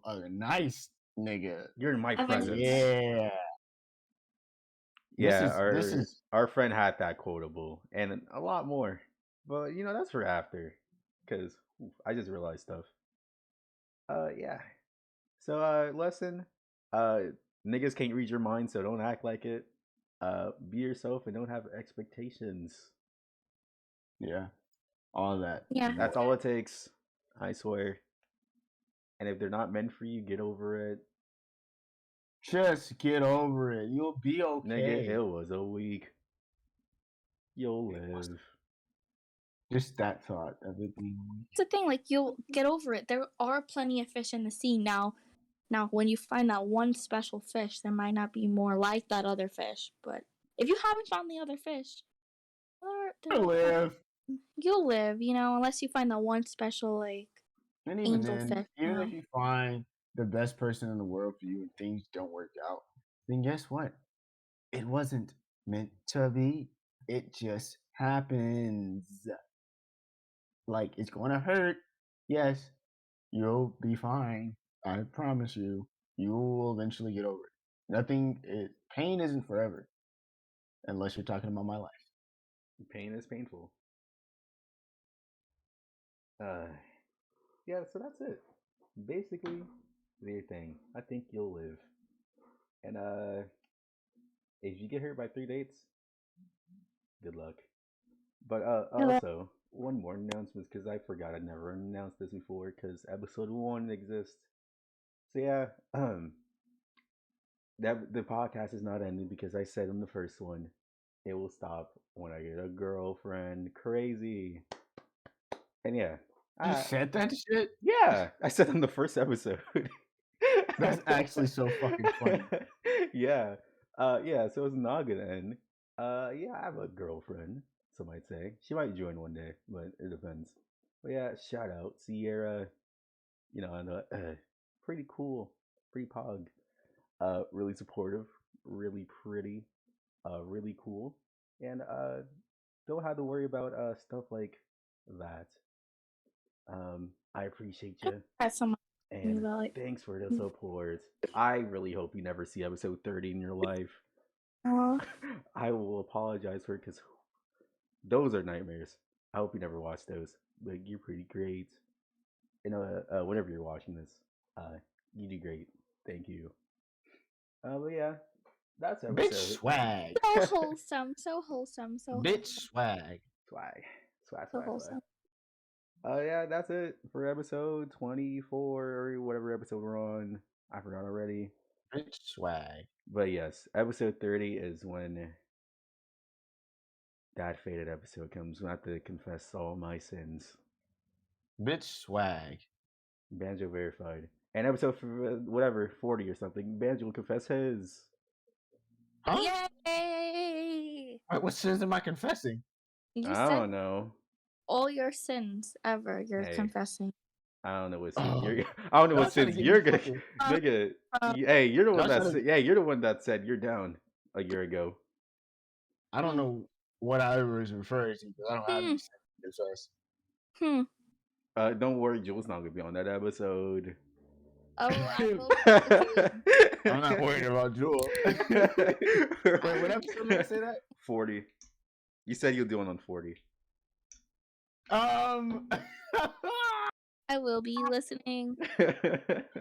a nice nigga. You're in my Of any presence. Yeah. Yeah, This is our friend had that quotable and a lot more. But that's for after, because I just realized stuff. Yeah. So lesson, uh, niggas can't read your mind, so don't act like it. Be yourself and don't have expectations. yeah, all that. Yeah. and That's more. all it takes. I swear. And if they're not meant for you, get over it. Just get over it. You'll be Nigga, okay. it was a week. You'll It was live. just that thought of it being It's the thing. Like, you'll get over it. There are plenty of fish in the sea now. Now, when you find that one special fish, there might not be more like that other fish. But if you haven't found the other fish, to live. you'll live. Unless you find that one special like And even angel then, fish. even if you find the best person in the world for you and things don't work out, then guess what? It wasn't meant to be. It just happens. Like it's gonna hurt. Yes, you'll be fine. I promise you. You will eventually get over it. Pain isn't forever, unless you're talking about my life. Pain is painful. Uh, yeah. So that's it. Basically, their thing. I think you'll live. And if you get hurt by 3 dates, good luck. But also one more announcement because I forgot I never announced this before because episode 1 exists. So yeah, that the podcast is not ending because I said in the first one, it will stop when I get a girlfriend. Crazy. And yeah, You I said that shit? yeah, I said in the first episode. That's actually so fucking funny. Yeah. Yeah, so it's not gonna end. Yeah, I have a girlfriend, some might say. She might join one day, but it depends. But yeah, shout out Sierra, and pretty cool, pretty pog. Really supportive, really pretty, really cool. And don't have to worry about stuff like that. I appreciate you. That's someone And about like, thanks for the support. I really hope you never see episode 30 in your life. oh, I will apologize for it because those are nightmares. I hope you never watch those. But you're pretty great. And whenever you're watching this, you do great. Thank you. But yeah, that's Bitch episode. swag. so wholesome, so wholesome, so Bitch swag. Swag. Swag, so swag, swag. wholesome. Yeah, that's it for episode 24 or whatever episode we're on. I forgot already. Bitch swag. But yes, episode 30 is when that fated episode comes when I have to confess all my sins. Bitch swag. Banjo verified. And episode whatever 40 or something, Banjo will confess his. Huh? Yay! What sins am I confessing? You I said don't know. all your sins ever. You're Hey, confessing. I don't know what sins Oh, you're. I don't know y'all what trying to sins get me you're gonna, fucking. nigga. Uh, Hey, you're the one Y'all that trying said. to. Yeah, you're the one that said you're down a year ago. I don't hmm, know what I was referring to because I don't have hmm, any sins to confess. hmm. Don't worry, Jules not gonna be on that episode. Oh, I will be listening. I'm not worried about Jewel. Wait, what episode did I say that? 40. You said you'll do one on 40. Um. I will be listening.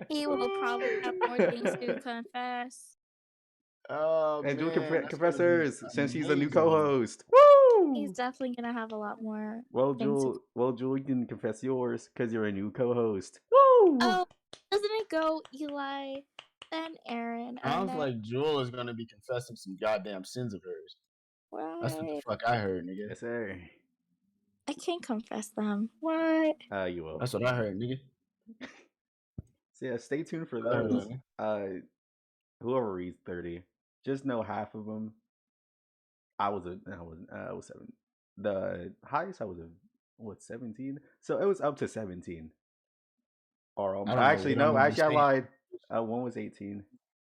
He will probably have more things to confess. Oh And Jewel man, that's gonna be confessors since he's a new amazing. co-host. He's Woo! definitely gonna have a lot more Well, things to. Jewel, you can confess yours because you're a new co-host. Woo! Oh, doesn't it go Eli, then Aaron, and Sounds then like Jewel is gonna be confessing some goddamn sins of hers. That's what the what? fuck I heard, nigga. Yes, sir. I can't confess them. What? You will. That's what I heard, nigga. So yeah, stay tuned for I heard, those. nigga. Whoever reads 30, just know half of them. I was 7. The highest I was 17. So it was up to 17. Or I don't know actually what I'm no, gonna be actually I saying. lied. One was 18.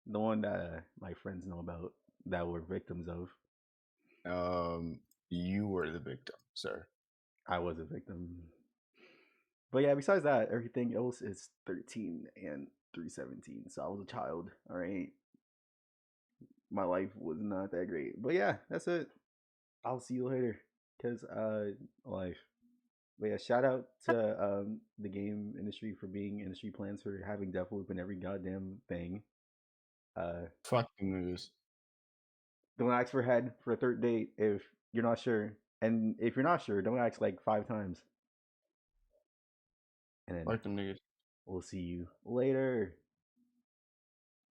The one that my friends know about that were victims of. You were the victim, sir. I was a victim. But yeah, besides that, everything else is 13 and 317. So I was a child. All right. My life was not that great. But yeah, that's it. I'll see you later. Cause life. But yeah, shout out to the game industry for being industry plans for having Deathloop in every goddamn thing. Fuck the news. Don't ask for head for a third date if you're not sure. And if you're not sure, don't ask like 5 times. And then Fuck them niggas. we'll see you later.